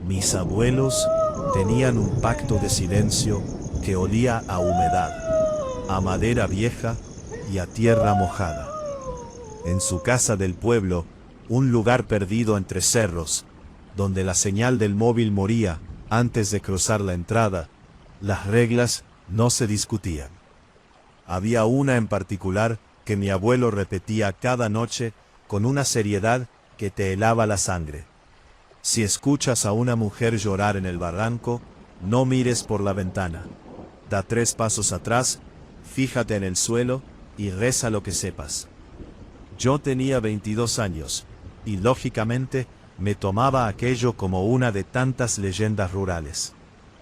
Mis abuelos tenían un pacto de silencio que olía a humedad, a madera vieja y a tierra mojada. En su casa del pueblo, un lugar perdido entre cerros, donde la señal del móvil moría antes de cruzar la entrada, las reglas no se discutían. Había una en particular que mi abuelo repetía cada noche con una seriedad que te helaba la sangre. Si escuchas a una mujer llorar en el barranco, no mires por la ventana. Da 3 pasos atrás, fíjate en el suelo y reza lo que sepas. Yo tenía 22 años, y lógicamente me tomaba aquello como una de tantas leyendas rurales.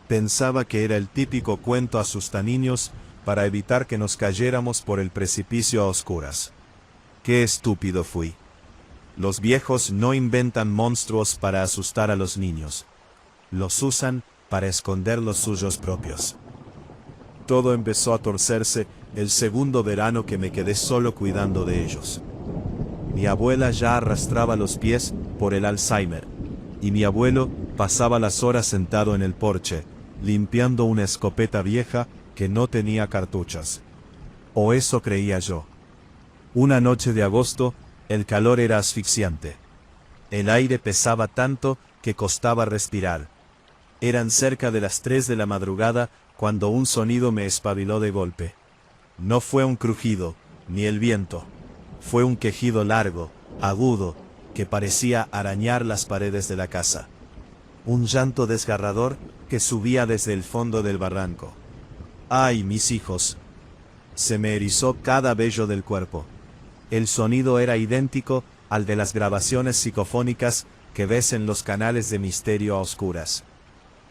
Pensaba que era el típico cuento asustaniños para evitar que nos cayéramos por el precipicio a oscuras. Qué estúpido fui. Los viejos no inventan monstruos para asustar a los niños. Los usan para esconder los suyos propios. Todo empezó a torcerse el segundo verano que me quedé solo cuidando de ellos. Mi abuela ya arrastraba los pies por el Alzheimer, y mi abuelo pasaba las horas sentado en el porche, limpiando una escopeta vieja que no tenía cartuchos. O eso creía yo. Una noche de agosto, el calor era asfixiante. El aire pesaba tanto que costaba respirar. Eran cerca de las 3 de la madrugada cuando un sonido me espabiló de golpe. No fue un crujido, ni el viento. Fue un quejido largo, agudo, que parecía arañar las paredes de la casa. Un llanto desgarrador que subía desde el fondo del barranco. ¡Ay, mis hijos! Se me erizó cada vello del cuerpo. El sonido era idéntico al de las grabaciones psicofónicas que ves en los canales de misterio a oscuras.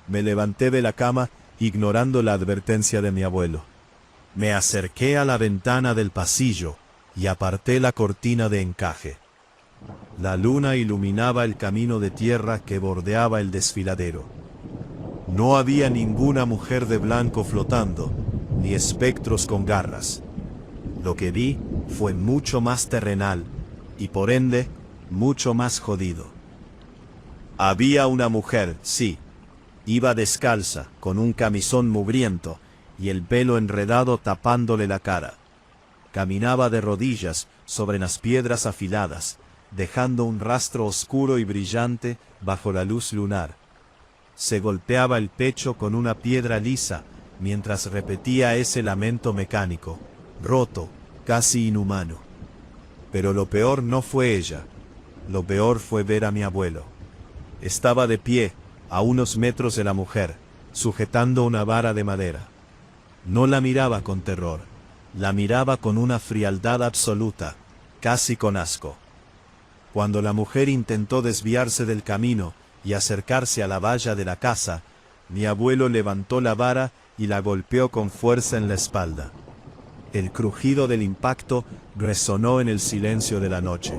Me levanté de la cama, ignorando la advertencia de mi abuelo. Me acerqué a la ventana del pasillo y aparté la cortina de encaje. La luna iluminaba el camino de tierra que bordeaba el desfiladero. No había ninguna mujer de blanco flotando, ni espectros con garras. Lo que vi fue mucho más terrenal, y por ende, mucho más jodido. Había una mujer, sí. Iba descalza, con un camisón mugriento, y el pelo enredado tapándole la cara. Caminaba de rodillas sobre las piedras afiladas, dejando un rastro oscuro y brillante bajo la luz lunar. Se golpeaba el pecho con una piedra lisa, mientras repetía ese lamento mecánico, roto, casi inhumano. Pero lo peor no fue ella. Lo peor fue ver a mi abuelo. Estaba de pie, a unos metros de la mujer, sujetando una vara de madera. No la miraba con terror. La miraba con una frialdad absoluta, casi con asco. Cuando la mujer intentó desviarse del camino y acercarse a la valla de la casa, mi abuelo levantó la vara y la golpeó con fuerza en la espalda. El crujido del impacto resonó en el silencio de la noche.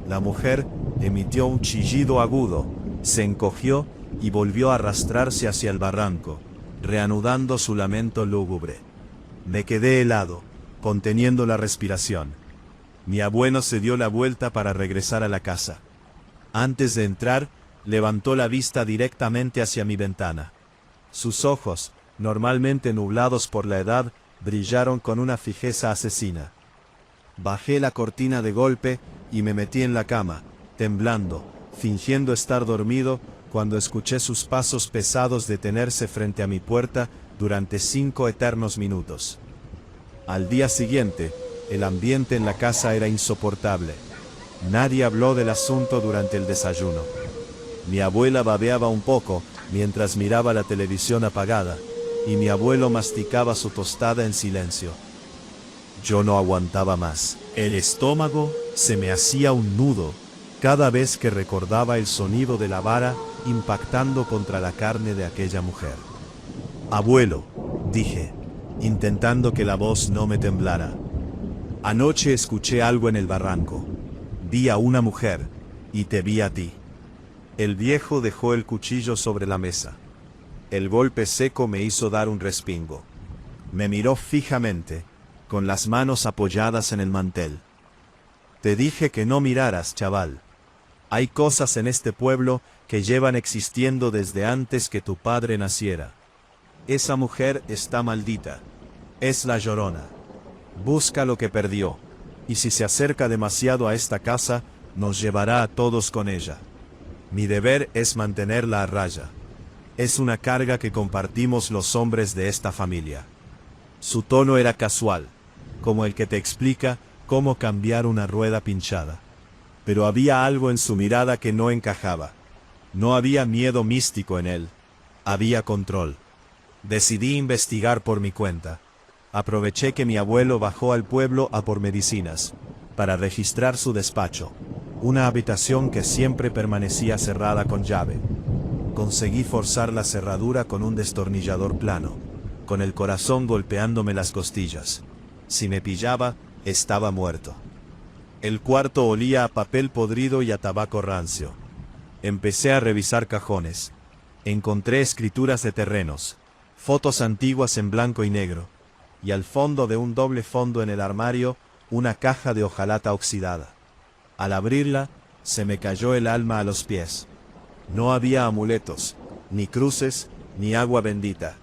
La mujer emitió un chillido agudo, se encogió y volvió a arrastrarse hacia el barranco, reanudando su lamento lúgubre. Me quedé helado, conteniendo la respiración. Mi abuelo se dio la vuelta para regresar a la casa. Antes de entrar, levantó la vista directamente hacia mi ventana. Sus ojos, normalmente nublados por la edad, brillaron con una fijeza asesina. Bajé la cortina de golpe y me metí en la cama, temblando, fingiendo estar dormido, cuando escuché sus pasos pesados detenerse frente a mi puerta durante 5 eternos minutos. Al día siguiente, el ambiente en la casa era insoportable. Nadie habló del asunto durante el desayuno. Mi abuela babeaba un poco mientras miraba la televisión apagada, y mi abuelo masticaba su tostada en silencio. Yo no aguantaba más. El estómago se me hacía un nudo cada vez que recordaba el sonido de la vara impactando contra la carne de aquella mujer. Abuelo, dije, intentando que la voz no me temblara. Anoche escuché algo en el barranco. Vi a una mujer, y te vi a ti. El viejo dejó el cuchillo sobre la mesa. El golpe seco me hizo dar un respingo. Me miró fijamente, con las manos apoyadas en el mantel. Te dije que no miraras, chaval. Hay cosas en este pueblo que llevan existiendo desde antes que tu padre naciera. Esa mujer está maldita. Es la Llorona. Busca lo que perdió, y si se acerca demasiado a esta casa, nos llevará a todos con ella. Mi deber es mantenerla a raya. Es una carga que compartimos los hombres de esta familia. Su tono era casual, como el que te explica cómo cambiar una rueda pinchada. Pero había algo en su mirada que no encajaba. No había miedo místico en él. Había control. Decidí investigar por mi cuenta. Aproveché que mi abuelo bajó al pueblo a por medicinas, para registrar su despacho, una habitación que siempre permanecía cerrada con llave. Conseguí forzar la cerradura con un destornillador plano, con el corazón golpeándome las costillas. Si me pillaba, estaba muerto. El cuarto olía a papel podrido y a tabaco rancio. Empecé a revisar cajones. Encontré escrituras de terrenos, fotos antiguas en blanco y negro, y al fondo de un doble fondo en el armario, una caja de hojalata oxidada. Al abrirla, se me cayó el alma a los pies. No había amuletos, ni cruces, ni agua bendita.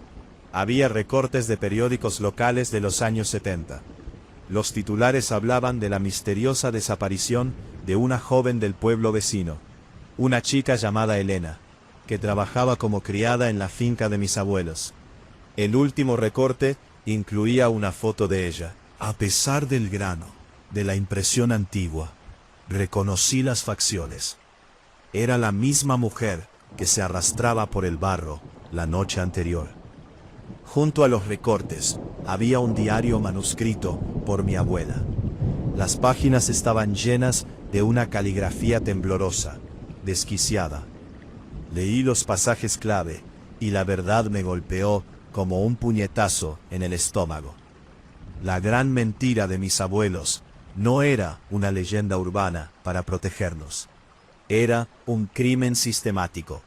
Había recortes de periódicos locales de los años 70. Los titulares hablaban de la misteriosa desaparición de una joven del pueblo vecino, una chica llamada Elena, que trabajaba como criada en la finca de mis abuelos. El último recorte incluía una foto de ella. A pesar del grano, de la impresión antigua, reconocí las facciones. Era la misma mujer que se arrastraba por el barro la noche anterior. Junto a los recortes había un diario manuscrito por mi abuela. Las páginas estaban llenas de una caligrafía temblorosa, desquiciada. Leí los pasajes clave y la verdad me golpeó como un puñetazo en el estómago. La gran mentira de mis abuelos no era una leyenda urbana para protegernos. Era un crimen sistemático.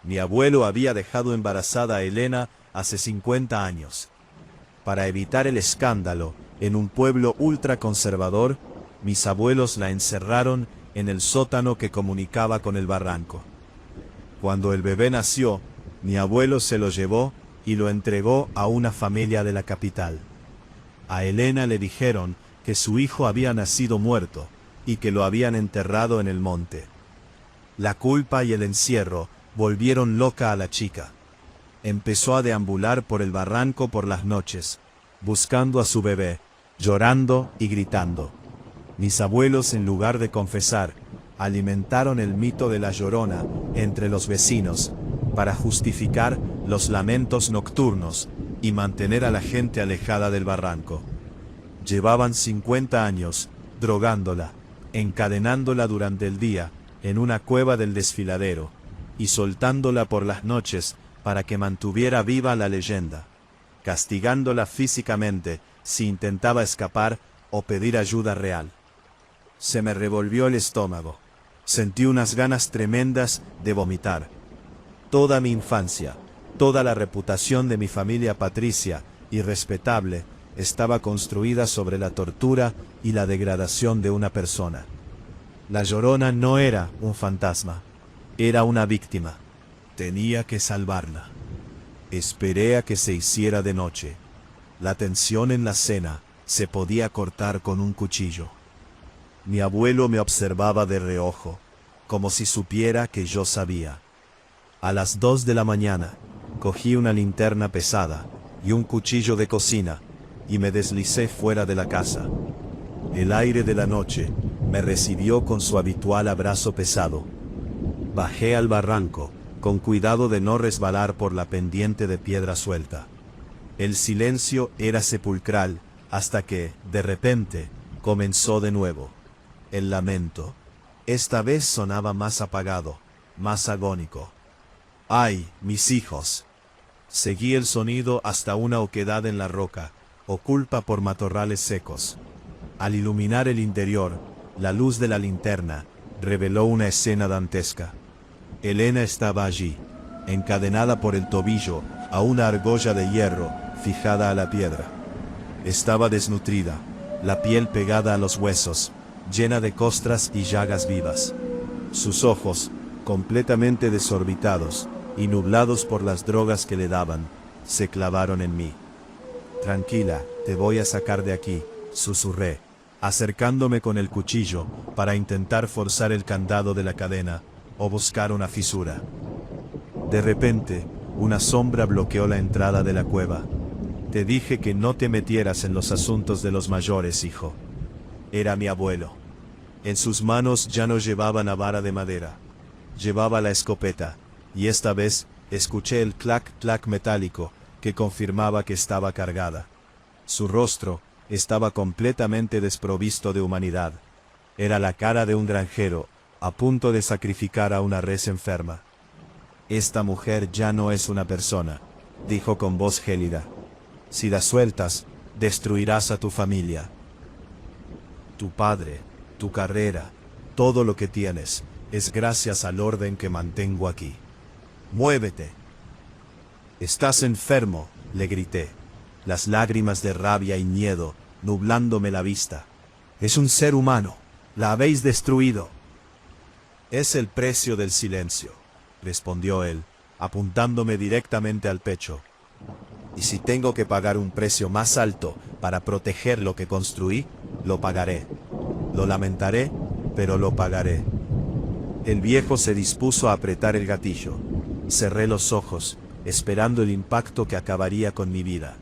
Mi abuelo había dejado embarazada a Elena hace 50 años. Para evitar el escándalo, en un pueblo ultraconservador, mis abuelos la encerraron en el sótano que comunicaba con el barranco. Cuando el bebé nació, mi abuelo se lo llevó y lo entregó a una familia de la capital. A Elena le dijeron que su hijo había nacido muerto y que lo habían enterrado en el monte. La culpa y el encierro volvieron loca a la chica. Empezó a deambular por el barranco por las noches, buscando a su bebé, llorando y gritando. Mis abuelos, en lugar de confesar, alimentaron el mito de la Llorona entre los vecinos para justificar los lamentos nocturnos y mantener a la gente alejada del barranco. Llevaban 50 años drogándola, encadenándola durante el día en una cueva del desfiladero y soltándola por las noches para que mantuviera viva la leyenda, castigándola físicamente si intentaba escapar o pedir ayuda real. Se me revolvió el estómago. Sentí unas ganas tremendas de vomitar. Toda mi infancia, toda la reputación de mi familia patricia y respetable estaba construida sobre la tortura y la degradación de una persona. La Llorona no era un fantasma, era una víctima. Tenía que salvarla. Esperé a que se hiciera de noche. La tensión en la cena se podía cortar con un cuchillo. Mi abuelo me observaba de reojo, como si supiera que yo sabía. A las 2 de la mañana, cogí una linterna pesada y un cuchillo de cocina y me deslicé fuera de la casa. El aire de la noche me recibió con su habitual abrazo pesado. Bajé al barranco, con cuidado de no resbalar por la pendiente de piedra suelta. El silencio era sepulcral hasta que, de repente, comenzó de nuevo. El lamento. Esta vez sonaba más apagado, más agónico. ¡Ay, mis hijos! Seguí el sonido hasta una oquedad en la roca, oculta por matorrales secos. Al iluminar el interior, la luz de la linterna reveló una escena dantesca. Elena estaba allí, encadenada por el tobillo a una argolla de hierro fijada a la piedra. Estaba desnutrida, la piel pegada a los huesos, llena de costras y llagas vivas. Sus ojos, completamente desorbitados y nublados por las drogas que le daban, se clavaron en mí. Tranquila, te voy a sacar de aquí, susurré, acercándome con el cuchillo para intentar forzar el candado de la cadena o buscar una fisura. De repente, una sombra bloqueó la entrada de la cueva. Te dije que no te metieras en los asuntos de los mayores, hijo. Era mi abuelo. En sus manos ya no llevaba la vara de madera. Llevaba la escopeta, y esta vez escuché el clac-clac metálico que confirmaba que estaba cargada. Su rostro estaba completamente desprovisto de humanidad. Era la cara de un granjero a punto de sacrificar a una res enferma. Esta mujer ya no es una persona, dijo con voz gélida. Si la sueltas, destruirás a tu familia. Tu padre, tu carrera, todo lo que tienes, es gracias al orden que mantengo aquí. ¡Muévete! Estás enfermo, le grité, las lágrimas de rabia y miedo nublándome la vista. Es un ser humano, la habéis destruido. Es el precio del silencio, respondió él, apuntándome directamente al pecho. Y si tengo que pagar un precio más alto para proteger lo que construí, lo pagaré. Lo lamentaré, pero lo pagaré. El viejo se dispuso a apretar el gatillo. Cerré los ojos, esperando el impacto que acabaría con mi vida.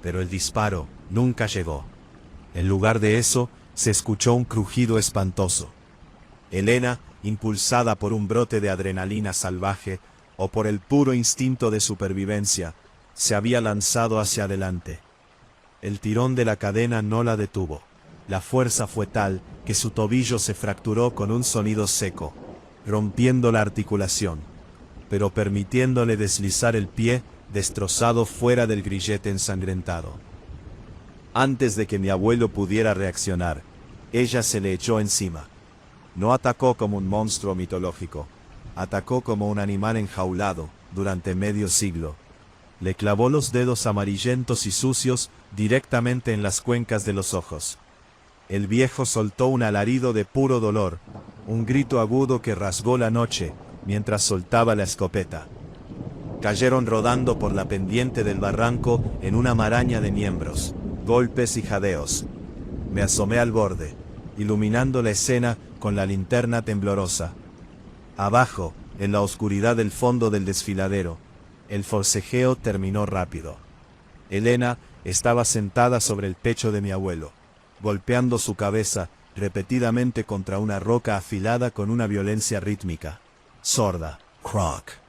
Pero el disparo nunca llegó. En lugar de eso, se escuchó un crujido espantoso. Elena, impulsada por un brote de adrenalina salvaje o por el puro instinto de supervivencia, se había lanzado hacia adelante. El tirón de la cadena no la detuvo. La fuerza fue tal que su tobillo se fracturó con un sonido seco, rompiendo la articulación, pero permitiéndole deslizar el pie destrozado fuera del grillete ensangrentado. Antes de que mi abuelo pudiera reaccionar, ella se le echó encima. No atacó como un monstruo mitológico, atacó como un animal enjaulado durante medio siglo. Le clavó los dedos amarillentos y sucios directamente en las cuencas de los ojos. El viejo soltó un alarido de puro dolor, un grito agudo que rasgó la noche mientras soltaba la escopeta. Cayeron rodando por la pendiente del barranco en una maraña de miembros, golpes y jadeos. Me asomé al borde, iluminando la escena con la linterna temblorosa. Abajo, en la oscuridad del fondo del desfiladero, el forcejeo terminó rápido. Elena estaba sentada sobre el pecho de mi abuelo, golpeando su cabeza repetidamente contra una roca afilada con una violencia rítmica, sorda. Crack.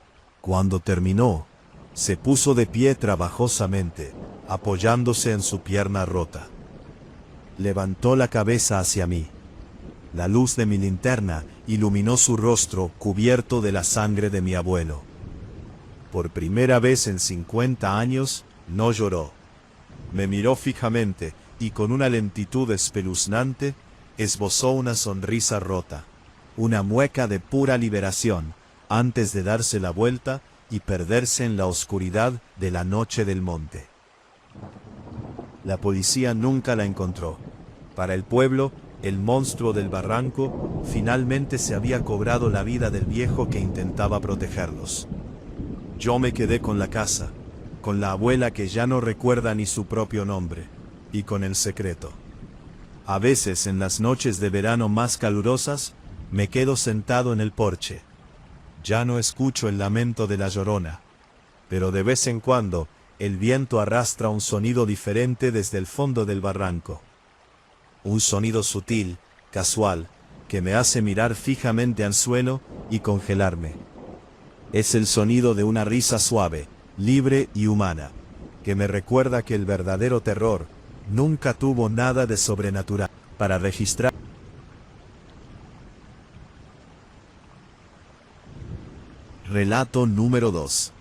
Cuando terminó, se puso de pie trabajosamente, apoyándose en su pierna rota. Levantó la cabeza hacia mí. La luz de mi linterna iluminó su rostro cubierto de la sangre de mi abuelo. Por primera vez en 50 años, no lloró. Me miró fijamente y con una lentitud espeluznante, esbozó una sonrisa rota, una mueca de pura liberación, antes de darse la vuelta y perderse en la oscuridad de la noche del monte. La policía nunca la encontró. Para el pueblo, el monstruo del barranco finalmente se había cobrado la vida del viejo que intentaba protegerlos. Yo me quedé con la casa, con la abuela que ya no recuerda ni su propio nombre, y con el secreto. A veces, en las noches de verano más calurosas, me quedo sentado en el porche. Ya no escucho el lamento de la llorona, pero de vez en cuando el viento arrastra un sonido diferente desde el fondo del barranco. Un sonido sutil, casual, que me hace mirar fijamente al suelo y congelarme. Es el sonido de una risa suave, libre y humana, que me recuerda que el verdadero terror nunca tuvo nada de sobrenatural para registrar. Relato número 2.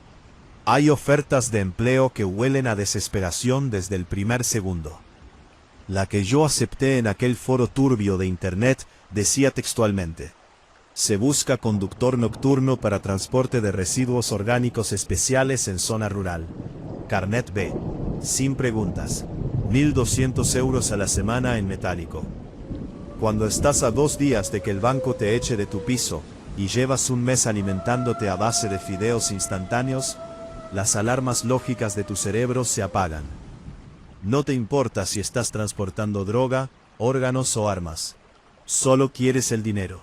Hay ofertas de empleo que huelen a desesperación desde el primer segundo. La que yo acepté en aquel foro turbio de internet decía textualmente: se busca conductor nocturno para transporte de residuos orgánicos especiales en zona rural. Carnet B. Sin preguntas. 1.200 euros a la semana en metálico. Cuando estás a 2 días de que el banco te eche de tu piso, y llevas un mes alimentándote a base de fideos instantáneos, las alarmas lógicas de tu cerebro se apagan. No te importa si estás transportando droga, órganos o armas. Solo quieres el dinero.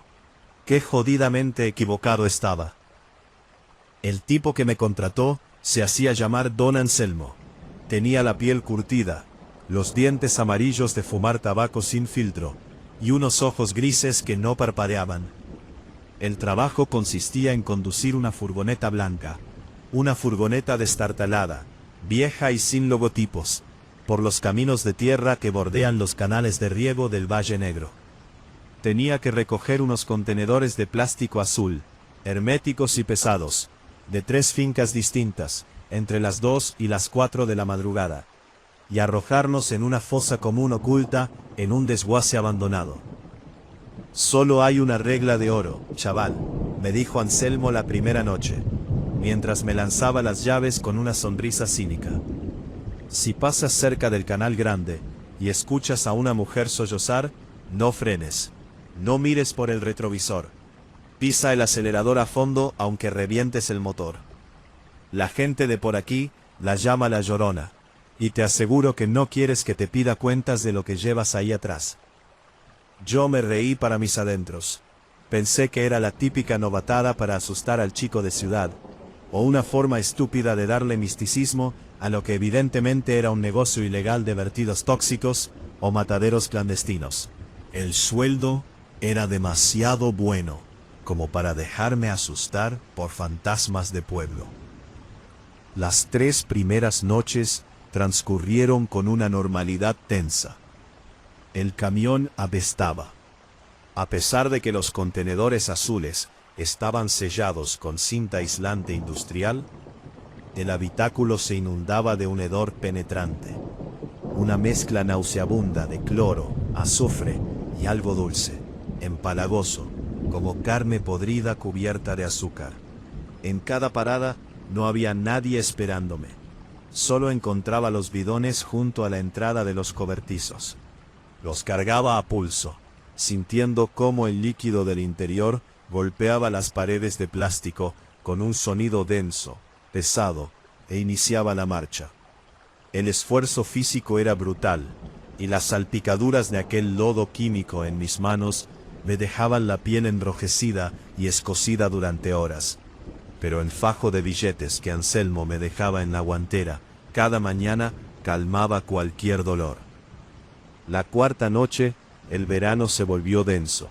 Qué jodidamente equivocado estaba. El tipo que me contrató se hacía llamar Don Anselmo. Tenía la piel curtida, los dientes amarillos de fumar tabaco sin filtro, y unos ojos grises que no parpadeaban. El trabajo consistía en conducir una furgoneta blanca, una furgoneta destartalada, vieja y sin logotipos, por los caminos de tierra que bordean los canales de riego del Valle Negro. Tenía que recoger unos contenedores de plástico azul, herméticos y pesados, de 3 fincas distintas, entre las 2 y las 4 de la madrugada, y arrojarnos en una fosa común oculta en un desguace abandonado. Solo hay una regla de oro, chaval, me dijo Anselmo la primera noche, mientras me lanzaba las llaves con una sonrisa cínica. Si pasas cerca del canal grande y escuchas a una mujer sollozar, no frenes, no mires por el retrovisor, pisa el acelerador a fondo aunque revientes el motor. La gente de por aquí la llama la Llorona, y te aseguro que no quieres que te pida cuentas de lo que llevas ahí atrás. Yo me reí para mis adentros. Pensé que era la típica novatada para asustar al chico de ciudad, o una forma estúpida de darle misticismo a lo que evidentemente era un negocio ilegal de vertidos tóxicos o mataderos clandestinos. El sueldo era demasiado bueno como para dejarme asustar por fantasmas de pueblo. Las 3 primeras noches transcurrieron con una normalidad tensa. El camión apestaba. A pesar de que los contenedores azules estaban sellados con cinta aislante industrial, el habitáculo se inundaba de un hedor penetrante, una mezcla nauseabunda de cloro, azufre y algo dulce, empalagoso, como carne podrida cubierta de azúcar. En cada parada no había nadie esperándome. Solo encontraba los bidones junto a la entrada de los cobertizos. Los cargaba a pulso, sintiendo cómo el líquido del interior golpeaba las paredes de plástico con un sonido denso, pesado, e iniciaba la marcha. El esfuerzo físico era brutal, y las salpicaduras de aquel lodo químico en mis manos me dejaban la piel enrojecida y escocida durante horas. Pero el fajo de billetes que Anselmo me dejaba en la guantera cada mañana calmaba cualquier dolor. La 4ª noche, el verano se volvió denso.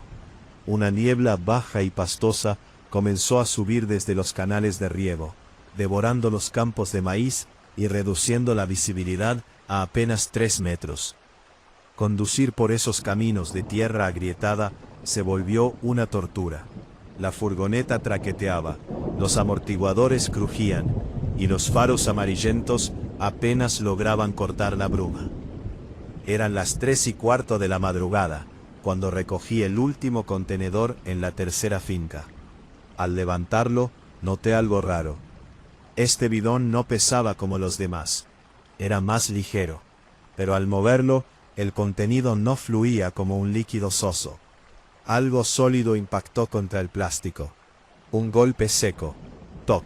Una niebla baja y pastosa comenzó a subir desde los canales de riego, devorando los campos de maíz y reduciendo la visibilidad a apenas 3 metros. Conducir por esos caminos de tierra agrietada se volvió una tortura. La furgoneta traqueteaba, los amortiguadores crujían, y los faros amarillentos apenas lograban cortar la bruma. Eran las 3:15 de la madrugada, cuando recogí el último contenedor en la 3ª finca. Al levantarlo, noté algo raro. Este bidón no pesaba como los demás. Era más ligero, pero al moverlo, el contenido no fluía como un líquido soso. Algo sólido impactó contra el plástico. Un golpe seco. Toc.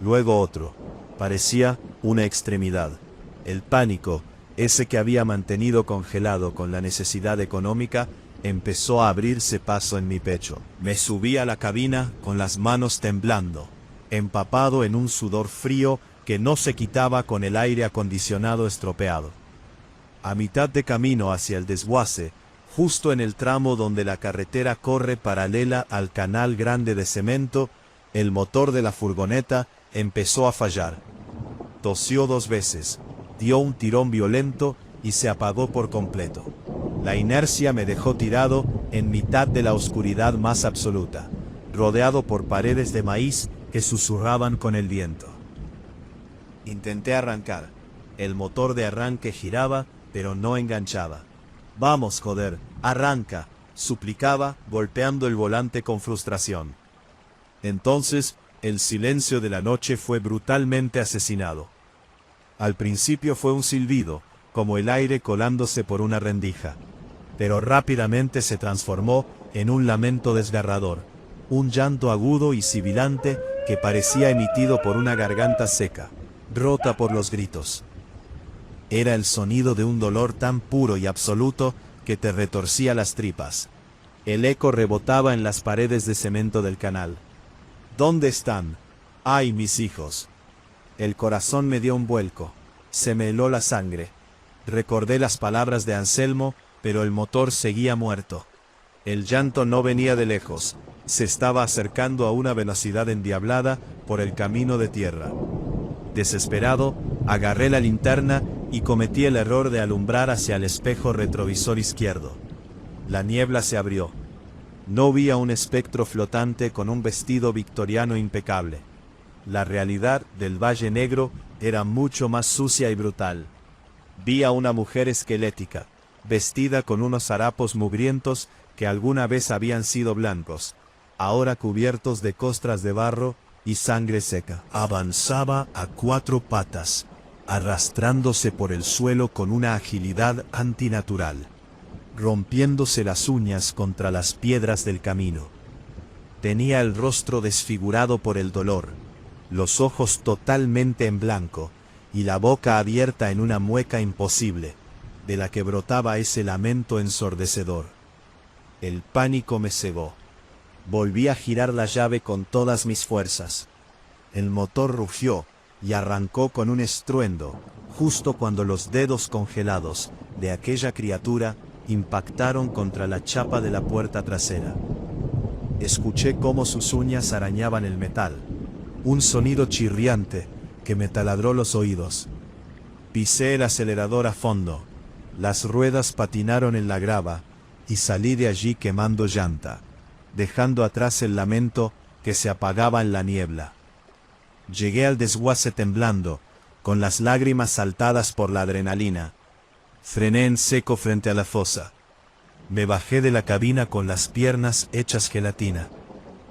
Luego otro. Parecía una extremidad. El pánico, ese que había mantenido congelado con la necesidad económica, empezó a abrirse paso en mi pecho. Me subí a la cabina con las manos temblando, empapado en un sudor frío que no se quitaba con el aire acondicionado estropeado. A mitad de camino hacia el desguace, justo en el tramo donde la carretera corre paralela al canal grande de cemento, el motor de la furgoneta empezó a fallar. Tosió 2 veces, dio un tirón violento y se apagó por completo. La inercia me dejó tirado en mitad de la oscuridad más absoluta, rodeado por paredes de maíz que susurraban con el viento. Intenté arrancar. El motor de arranque giraba, pero no enganchaba. «Vamos, joder, arranca», suplicaba, golpeando el volante con frustración. Entonces, el silencio de la noche fue brutalmente asesinado. Al principio fue un silbido, como el aire colándose por una rendija. pero rápidamente se transformó en un lamento desgarrador, un llanto agudo y sibilante que parecía emitido por una garganta seca, rota por los gritos. Era el sonido de un dolor tan puro y absoluto que te retorcía las tripas. El eco rebotaba en las paredes de cemento del canal. ¿Dónde están? ¡Ay, mis hijos! El corazón me dio un vuelco. Se me heló la sangre. Recordé las palabras de Anselmo, pero el motor seguía muerto. El llanto no venía de lejos. Se estaba acercando a una velocidad endiablada por el camino de tierra. Desesperado, agarré la linterna y cometí el error de alumbrar hacia el espejo retrovisor izquierdo. La niebla se abrió. No vi a un espectro flotante con un vestido victoriano impecable. La realidad del Valle Negro era mucho más sucia y brutal. Vi a una mujer esquelética, vestida con unos harapos mugrientos que alguna vez habían sido blancos, ahora cubiertos de costras de barro y sangre seca. Avanzaba a 4 patas, arrastrándose por el suelo con una agilidad antinatural, rompiéndose las uñas contra las piedras del camino. Tenía el rostro desfigurado por el dolor, los ojos totalmente en blanco y la boca abierta en una mueca imposible, de la que brotaba ese lamento ensordecedor. El pánico me cegó. Volví a girar la llave con todas mis fuerzas. El motor rugió y arrancó con un estruendo, justo cuando los dedos congelados de aquella criatura impactaron contra la chapa de la puerta trasera. Escuché cómo sus uñas arañaban el metal, un sonido chirriante que me taladró los oídos. Pisé el acelerador a fondo, las ruedas patinaron en la grava y salí de allí quemando llanta, dejando atrás el lamento que se apagaba en la niebla. Llegué al desguace temblando, con las lágrimas saltadas por la adrenalina. Frené en seco frente a la fosa. Me bajé de la cabina con las piernas hechas gelatina,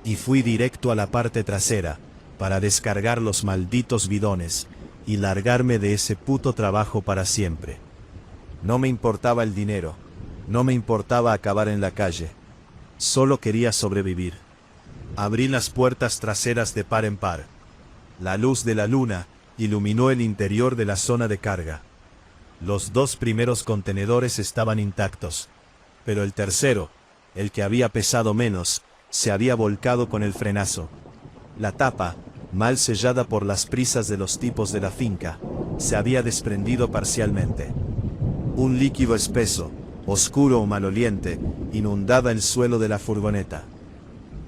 y fui directo a la parte trasera, para descargar los malditos bidones, y largarme de ese puto trabajo para siempre. No me importaba el dinero, no me importaba acabar en la calle. Solo quería sobrevivir. Abrí las puertas traseras de par en par. La luz de la luna iluminó el interior de la zona de carga. Los 2 primeros contenedores estaban intactos, pero el tercero, el que había pesado menos, se había volcado con el frenazo. La tapa, mal sellada por las prisas de los tipos de la finca, se había desprendido parcialmente. Un líquido espeso, oscuro o maloliente, inundaba el suelo de la furgoneta.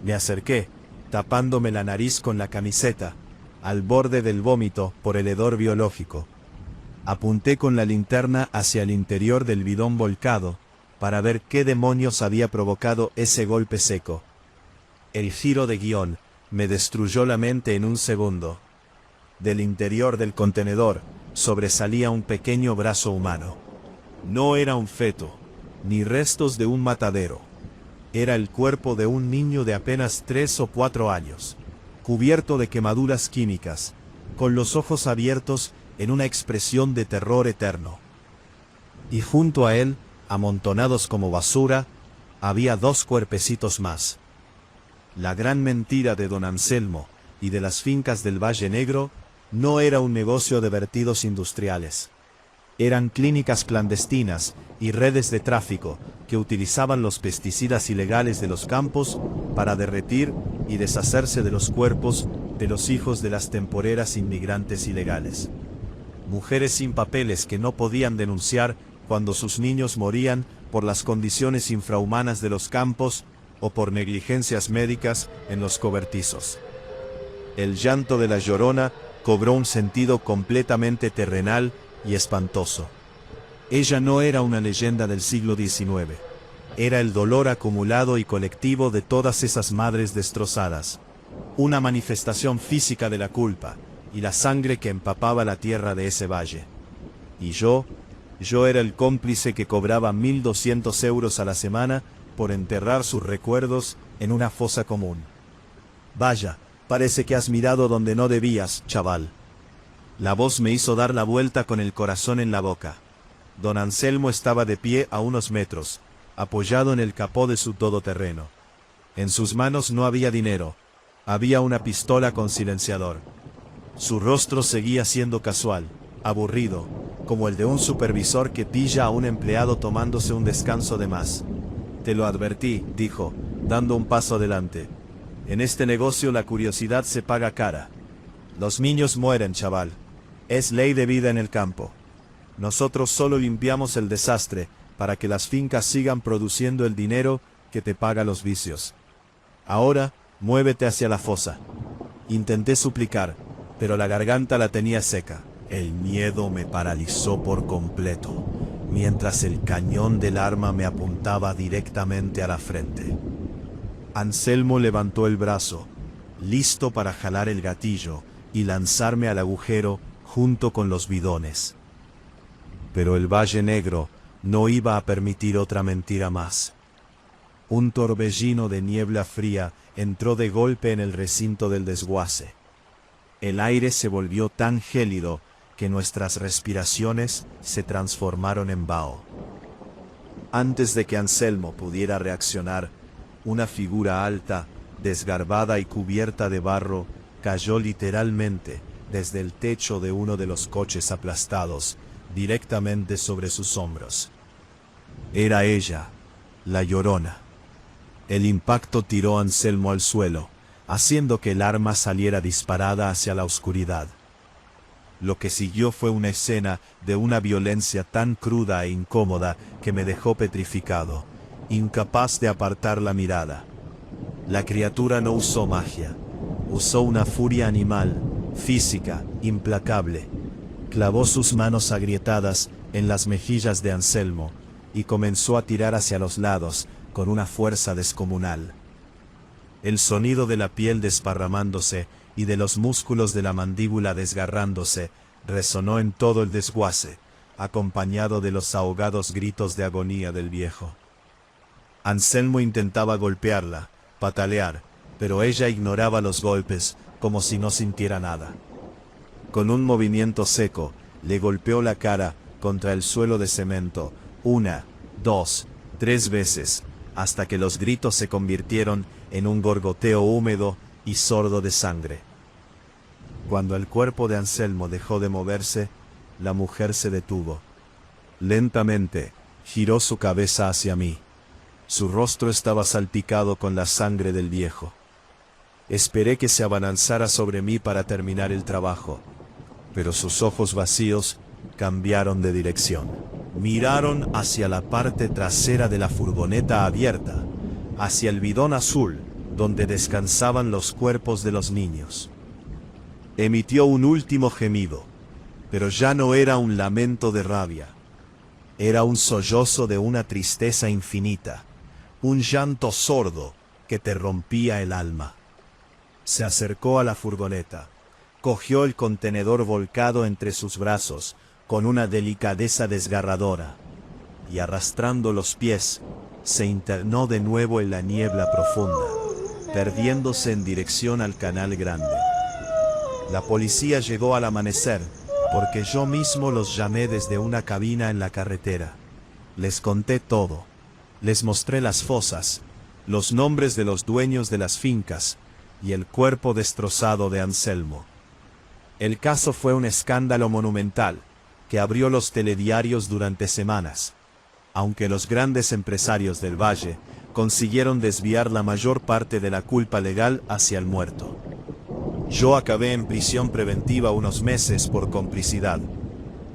Me acerqué, tapándome la nariz con la camiseta, al borde del vómito por el hedor biológico. Apunté con la linterna hacia el interior del bidón volcado, para ver qué demonios había provocado ese golpe seco. El giro de guión me destruyó la mente en un segundo. Del interior del contenedor sobresalía un pequeño brazo humano. No era un feto, ni restos de un matadero. Era el cuerpo de un niño de apenas 3 o 4 años, cubierto de quemaduras químicas, con los ojos abiertos en una expresión de terror eterno. Y junto a él, amontonados como basura, había 2 cuerpecitos más. La gran mentira de don Anselmo y de las fincas del Valle Negro no era un negocio de vertidos industriales. Eran clínicas clandestinas y redes de tráfico que utilizaban los pesticidas ilegales de los campos para derretir y deshacerse de los cuerpos de los hijos de las temporeras inmigrantes ilegales. Mujeres sin papeles que no podían denunciar cuando sus niños morían por las condiciones infrahumanas de los campos o por negligencias médicas en los cobertizos. El llanto de la Llorona cobró un sentido completamente terrenal y espantoso. Ella no era una leyenda del siglo XIX. Era el dolor acumulado y colectivo de todas esas madres destrozadas. Una manifestación física de la culpa y la sangre que empapaba la tierra de ese valle. Y yo era el cómplice que cobraba 1.200 euros a la semana por enterrar sus recuerdos en una fosa común. Vaya, parece que has mirado donde no debías, chaval. La voz me hizo dar la vuelta con el corazón en la boca. Don Anselmo estaba de pie a unos metros, apoyado en el capó de su todoterreno. En sus manos no había dinero, había una pistola con silenciador. Su rostro seguía siendo casual, aburrido, como el de un supervisor que pilla a un empleado tomándose un descanso de más. Te lo advertí, dijo, dando un paso adelante. En este negocio la curiosidad se paga cara. Los niños mueren, chaval. Es ley de vida en el campo. Nosotros solo limpiamos el desastre para que las fincas sigan produciendo el dinero que te paga los vicios. Ahora, muévete hacia la fosa. Intenté suplicar, pero la garganta la tenía seca. El miedo me paralizó por completo, mientras el cañón del arma me apuntaba directamente a la frente. Anselmo levantó el brazo, listo para jalar el gatillo y lanzarme al agujero junto con los bidones. Pero el Valle Negro no iba a permitir otra mentira más. Un torbellino de niebla fría entró de golpe en el recinto del desguace. El aire se volvió tan gélido que nuestras respiraciones se transformaron en vaho. Antes de que Anselmo pudiera reaccionar, una figura alta, desgarbada y cubierta de barro, cayó literalmente desde el techo de uno de los coches aplastados, directamente sobre sus hombros. Era ella, la Llorona. El impacto tiró a Anselmo al suelo, haciendo que el arma saliera disparada hacia la oscuridad. Lo que siguió fue una escena de una violencia tan cruda e incómoda que me dejó petrificado, incapaz de apartar la mirada. La criatura no usó magia, usó una furia animal, física, implacable. Clavó sus manos agrietadas en las mejillas de Anselmo y comenzó a tirar hacia los lados con una fuerza descomunal. El sonido de la piel desparramándose y de los músculos de la mandíbula desgarrándose resonó en todo el desguace, acompañado de los ahogados gritos de agonía del viejo. Anselmo intentaba golpearla, patalear, pero ella ignoraba los golpes como si no sintiera nada. Con un movimiento seco, le golpeó la cara contra el suelo de cemento, 1, 2, 3 veces, hasta que los gritos se convirtieron en un gorgoteo húmedo y sordo de sangre. Cuando el cuerpo de Anselmo dejó de moverse, la mujer se detuvo. Lentamente, giró su cabeza hacia mí. Su rostro estaba salpicado con la sangre del viejo. Esperé que se abalanzara sobre mí para terminar el trabajo, pero sus ojos vacíos cambiaron de dirección. Miraron hacia la parte trasera de la furgoneta abierta, hacia el bidón azul, donde descansaban los cuerpos de los niños. Emitió un último gemido, pero ya no era un lamento de rabia. Era un sollozo de una tristeza infinita, un llanto sordo que te rompía el alma. Se acercó a la furgoneta, cogió el contenedor volcado entre sus brazos con una delicadeza desgarradora, y arrastrando los pies, se internó de nuevo en la niebla profunda, perdiéndose en dirección al Canal Grande. La policía llegó al amanecer, porque yo mismo los llamé desde una cabina en la carretera. Les conté todo. Les mostré las fosas, los nombres de los dueños de las fincas y el cuerpo destrozado de Anselmo. El caso fue un escándalo monumental que abrió los telediarios durante semanas, aunque los grandes empresarios del Valle consiguieron desviar la mayor parte de la culpa legal hacia el muerto. Yo acabé en prisión preventiva unos meses por complicidad,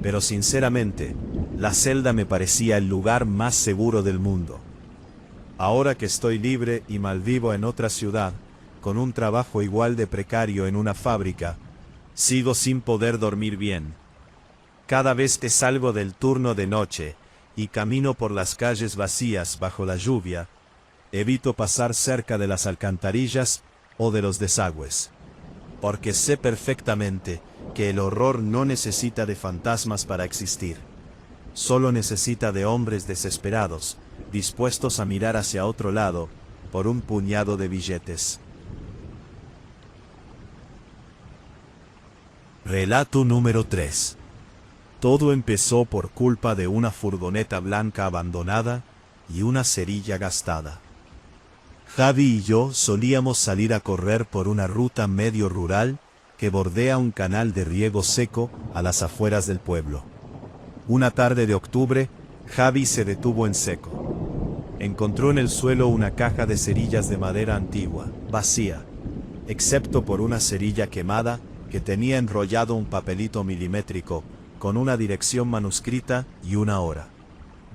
pero sinceramente, la celda me parecía el lugar más seguro del mundo. Ahora que estoy libre y malvivo en otra ciudad, con un trabajo igual de precario en una fábrica, sigo sin poder dormir bien. Cada vez que salgo del turno de noche y camino por las calles vacías bajo la lluvia, evito pasar cerca de las alcantarillas o de los desagües, porque sé perfectamente que el horror no necesita de fantasmas para existir. Solo necesita de hombres desesperados, dispuestos a mirar hacia otro lado por un puñado de billetes. Relato número 3. Todo empezó por culpa de una furgoneta blanca abandonada y una cerilla gastada. Javi y yo solíamos salir a correr por una ruta medio rural que bordea un canal de riego seco a las afueras del pueblo. Una tarde de octubre, Javi se detuvo en seco. Encontró en el suelo una caja de cerillas de madera antigua, vacía, excepto por una cerilla quemada que tenía enrollado un papelito milimétrico con una dirección manuscrita y una hora.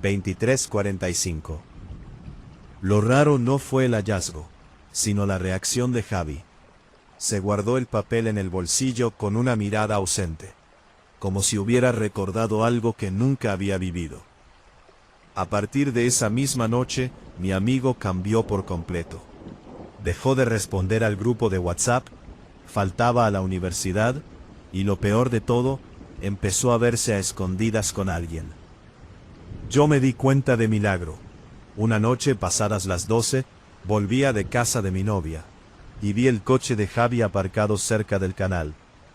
23:45. Lo raro no fue el hallazgo, sino la reacción de Javi. Se guardó el papel en el bolsillo con una mirada ausente, como si hubiera recordado algo que nunca había vivido. A partir de esa misma noche, mi amigo cambió por completo. Dejó de responder al grupo de WhatsApp, faltaba a la universidad y lo peor de todo, empezó a verse a escondidas con alguien. Yo me di cuenta de milagro. Una noche, pasadas las 12, volvía de casa de mi novia, y vi el coche de Javi aparcado cerca del canal,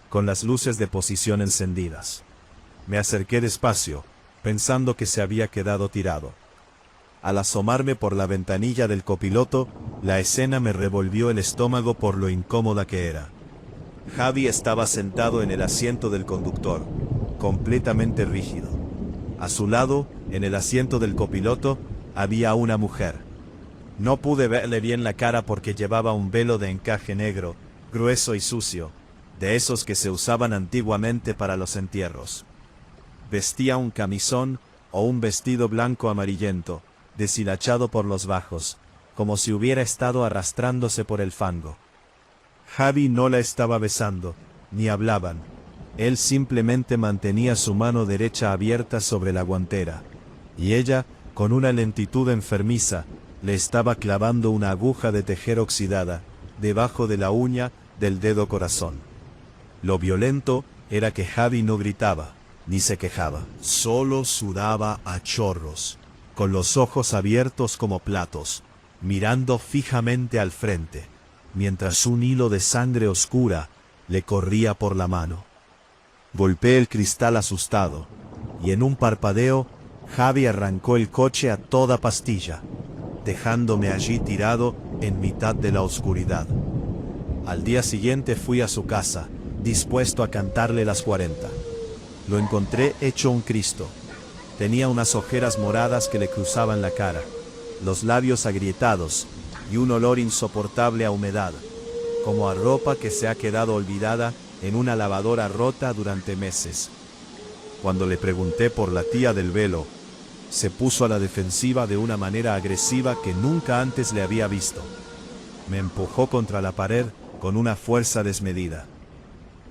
con las luces de posición encendidas. Me acerqué despacio, pensando que se había quedado tirado. Al asomarme por la ventanilla del copiloto, la escena me revolvió el estómago por lo incómoda que era. Javi estaba sentado en el asiento del conductor, completamente rígido. A su lado, en el asiento del copiloto, había una mujer. No pude verle bien la cara porque llevaba un velo de encaje negro, grueso y sucio, de esos que se usaban antiguamente para los entierros. Vestía un camisón o un vestido blanco amarillento, deshilachado por los bajos, como si hubiera estado arrastrándose por el fango. Javi no la estaba besando, ni hablaban. Él simplemente mantenía su mano derecha abierta sobre la guantera, y ella, con una lentitud enfermiza, le estaba clavando una aguja de tejer oxidada, debajo de la uña del dedo corazón. Lo violento era que Javi no gritaba, ni se quejaba. Solo sudaba a chorros, con los ojos abiertos como platos, mirando fijamente al frente, mientras un hilo de sangre oscura le corría por la mano. Golpeé el cristal asustado, y en un parpadeo, Javi arrancó el coche a toda pastilla, dejándome allí tirado en mitad de la oscuridad. Al día siguiente fui a su casa, dispuesto a cantarle las 40. Lo encontré hecho un Cristo. Tenía unas ojeras moradas que le cruzaban la cara, los labios agrietados y un olor insoportable a humedad, como a ropa que se ha quedado olvidada en una lavadora rota durante meses. Cuando le pregunté por la tía del velo, se puso a la defensiva de una manera agresiva que nunca antes le había visto. Me empujó contra la pared con una fuerza desmedida.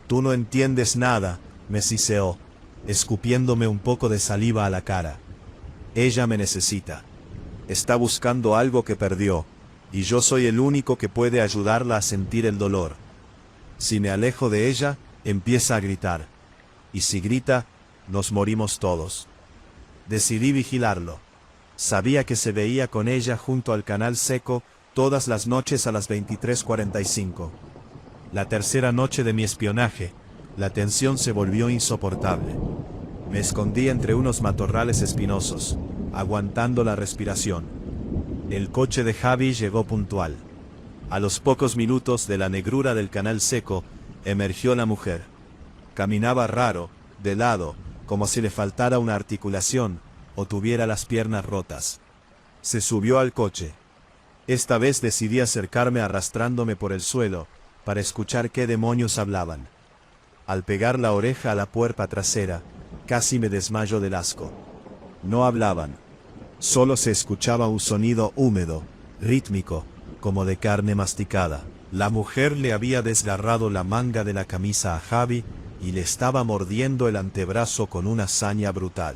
«Tú no entiendes nada», me siseó, escupiéndome un poco de saliva a la cara. «Ella me necesita. Está buscando algo que perdió, y yo soy el único que puede ayudarla a sentir el dolor. Si me alejo de ella, empieza a gritar. Y si grita, nos morimos todos». Decidí vigilarlo. Sabía que se veía con ella junto al canal seco todas las noches a las 23:45. La tercera noche de mi espionaje, la tensión se volvió insoportable. Me escondí entre unos matorrales espinosos, aguantando la respiración. El coche de Javi llegó puntual. A los pocos minutos de la negrura del canal seco, emergió la mujer. Caminaba raro, de lado, como si le faltara una articulación o tuviera las piernas rotas. Se subió al coche. Esta vez decidí acercarme arrastrándome por el suelo para escuchar qué demonios hablaban. Al pegar la oreja a la puerta trasera, casi me desmayo del asco. No hablaban. Solo se escuchaba un sonido húmedo, rítmico, como de carne masticada. La mujer le había desgarrado la manga de la camisa a Javi y le estaba mordiendo el antebrazo con una saña brutal,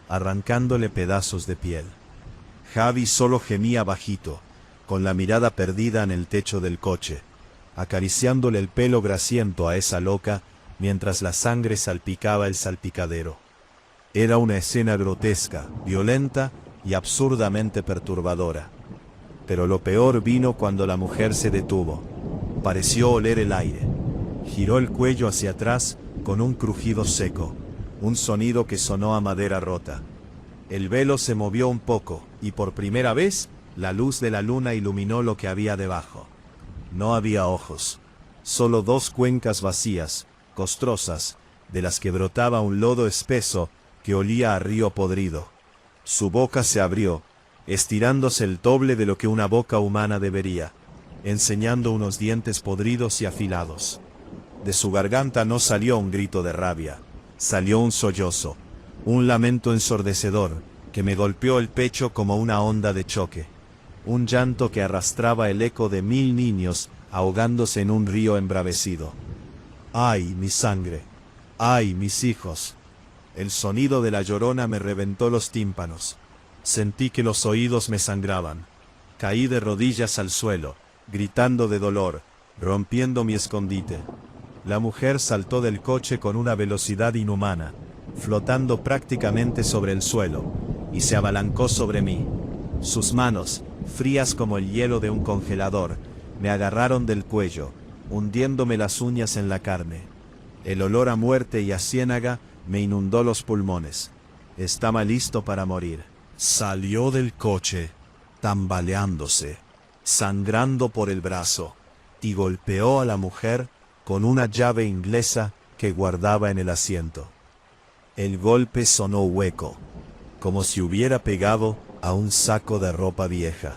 arrancándole pedazos de piel. Javi solo gemía bajito, con la mirada perdida en el techo del coche, acariciándole el pelo grasiento a esa loca mientras la sangre salpicaba el salpicadero. Era una escena grotesca, violenta y absurdamente perturbadora. Pero lo peor vino cuando la mujer se detuvo. Pareció oler el aire. Giró el cuello hacia atrás con un crujido seco, un sonido que sonó a madera rota. El velo se movió un poco, y por primera vez, la luz de la luna iluminó lo que había debajo. No había ojos, solo dos cuencas vacías, costrosas, de las que brotaba un lodo espeso que olía a río podrido. Su boca se abrió, estirándose el doble de lo que una boca humana debería, enseñando unos dientes podridos y afilados. De su garganta no salió un grito de rabia, salió un sollozo, un lamento ensordecedor que me golpeó el pecho como una onda de choque, un llanto que arrastraba el eco de 1000 niños ahogándose en un río embravecido. ¡Ay, mi sangre! ¡Ay, mis hijos! El sonido de la llorona me reventó los tímpanos. Sentí que los oídos me sangraban. Caí de rodillas al suelo, gritando de dolor, rompiendo mi escondite. La mujer saltó del coche con una velocidad inhumana, flotando prácticamente sobre el suelo, y se abalancó sobre mí. Sus manos, frías como el hielo de un congelador, me agarraron del cuello, hundiéndome las uñas en la carne. El olor a muerte y a ciénaga me inundó los pulmones. Estaba listo para morir. Salió del coche, tambaleándose, sangrando por el brazo, y golpeó a la mujer con una llave inglesa que guardaba en el asiento. El golpe sonó hueco, como si hubiera pegado a un saco de ropa vieja.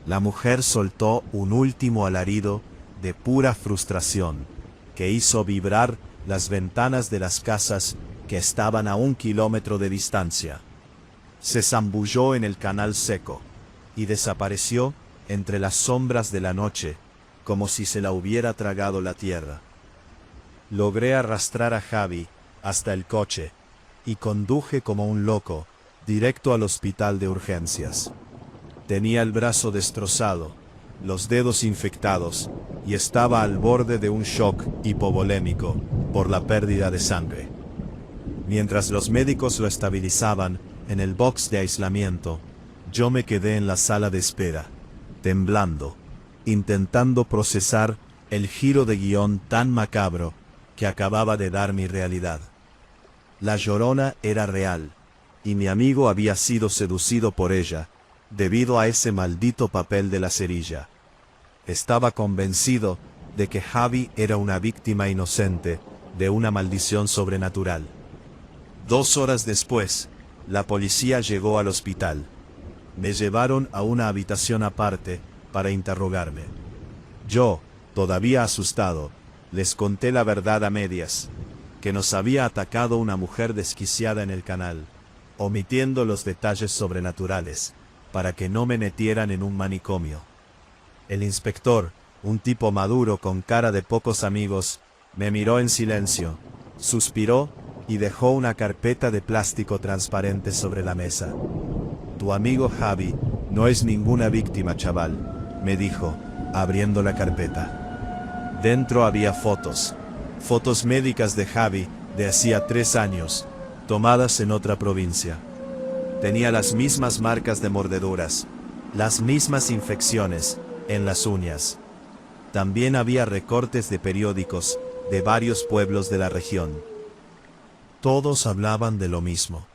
La mujer soltó un último alarido de pura frustración, que hizo vibrar las ventanas de las casas que estaban a 1 kilómetro de distancia. Se zambulló en el canal seco, y desapareció entre las sombras de la noche, como si se la hubiera tragado la tierra. Logré arrastrar a Javi hasta el coche, y conduje como un loco, directo al hospital de urgencias. Tenía el brazo destrozado, los dedos infectados, y estaba al borde de un shock hipovolémico por la pérdida de sangre. Mientras los médicos lo estabilizaban en el box de aislamiento, yo me quedé en la sala de espera, temblando, intentando procesar el giro de guión tan macabro que acababa de dar mi realidad. La Llorona era real, y mi amigo había sido seducido por ella, debido a ese maldito papel de la cerilla. Estaba convencido de que Javi era una víctima inocente de una maldición sobrenatural. 2 horas después, la policía llegó al hospital. Me llevaron a una habitación aparte para interrogarme. Yo, todavía asustado, les conté la verdad a medias, que nos había atacado una mujer desquiciada en el canal, omitiendo los detalles sobrenaturales, para que no me metieran en un manicomio. El inspector, un tipo maduro con cara de pocos amigos, me miró en silencio, suspiró y dejó una carpeta de plástico transparente sobre la mesa. Tu amigo Javi no es ninguna víctima, chaval, me dijo, abriendo la carpeta. Dentro había fotos médicas de Javi de hacía 3 años, tomadas en otra provincia. Tenía las mismas marcas de mordeduras, las mismas infecciones en las uñas. También había recortes de periódicos de varios pueblos de la región. Todos hablaban de lo mismo.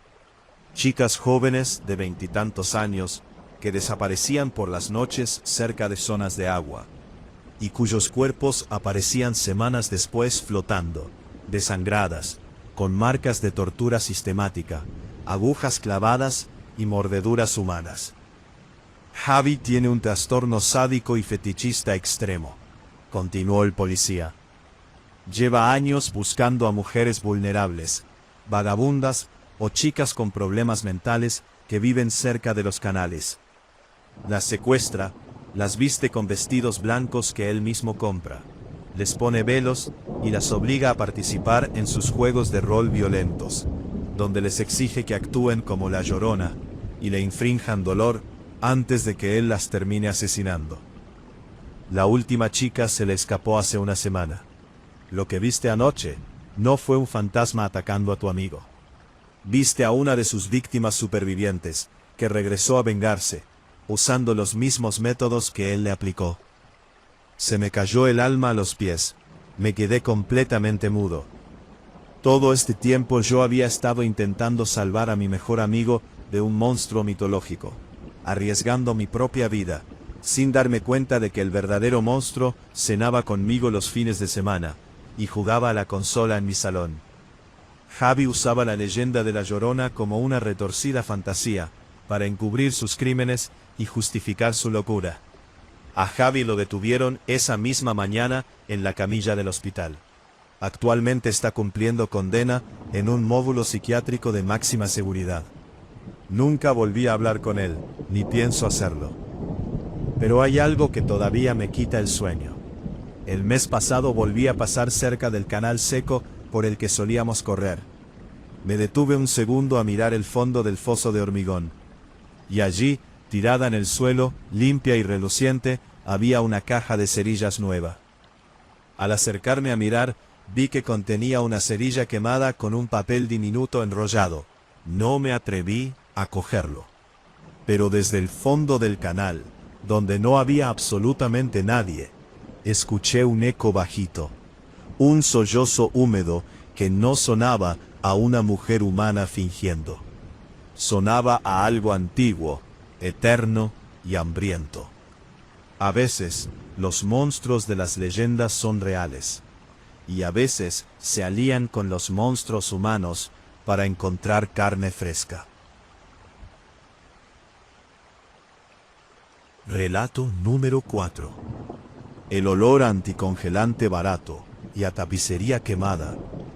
Chicas jóvenes de 20 y tantos años que desaparecían por las noches cerca de zonas de agua, y cuyos cuerpos aparecían semanas después flotando, desangradas, con marcas de tortura sistemática, agujas clavadas y mordeduras humanas. Javi tiene un trastorno sádico y fetichista extremo, continuó el policía. Lleva años buscando a mujeres vulnerables, vagabundas o chicas con problemas mentales que viven cerca de los canales. Las secuestra, las viste con vestidos blancos que él mismo compra, les pone velos y las obliga a participar en sus juegos de rol violentos, donde les exige que actúen como la Llorona y le infrinjan dolor antes de que él las termine asesinando. La última chica se le escapó hace una semana. Lo que viste anoche no fue un fantasma atacando a tu amigo. Viste a una de sus víctimas supervivientes, que regresó a vengarse, usando los mismos métodos que él le aplicó. Se me cayó el alma a los pies, me quedé completamente mudo. Todo este tiempo yo había estado intentando salvar a mi mejor amigo de un monstruo mitológico, arriesgando mi propia vida, sin darme cuenta de que el verdadero monstruo cenaba conmigo los fines de semana y jugaba a la consola en mi salón. Javi usaba la leyenda de La Llorona como una retorcida fantasía para encubrir sus crímenes y justificar su locura. A Javi lo detuvieron esa misma mañana en la camilla del hospital. Actualmente está cumpliendo condena en un módulo psiquiátrico de máxima seguridad. Nunca volví a hablar con él, ni pienso hacerlo. Pero hay algo que todavía me quita el sueño. El mes pasado volví a pasar cerca del canal seco por el que solíamos correr. Me detuve un segundo a mirar el fondo del foso de hormigón. Y allí, tirada en el suelo, limpia y reluciente, había una caja de cerillas nueva. Al acercarme a mirar, vi que contenía una cerilla quemada con un papel diminuto enrollado. No me atreví a cogerlo. Pero desde el fondo del canal, donde no había absolutamente nadie, escuché un eco bajito, un sollozo húmedo que no sonaba a una mujer humana fingiendo. Sonaba a algo antiguo, eterno y hambriento. A veces, los monstruos de las leyendas son reales, y a veces se alían con los monstruos humanos para encontrar carne fresca. Relato número 4. El olor a anticongelante barato y a tapicería quemada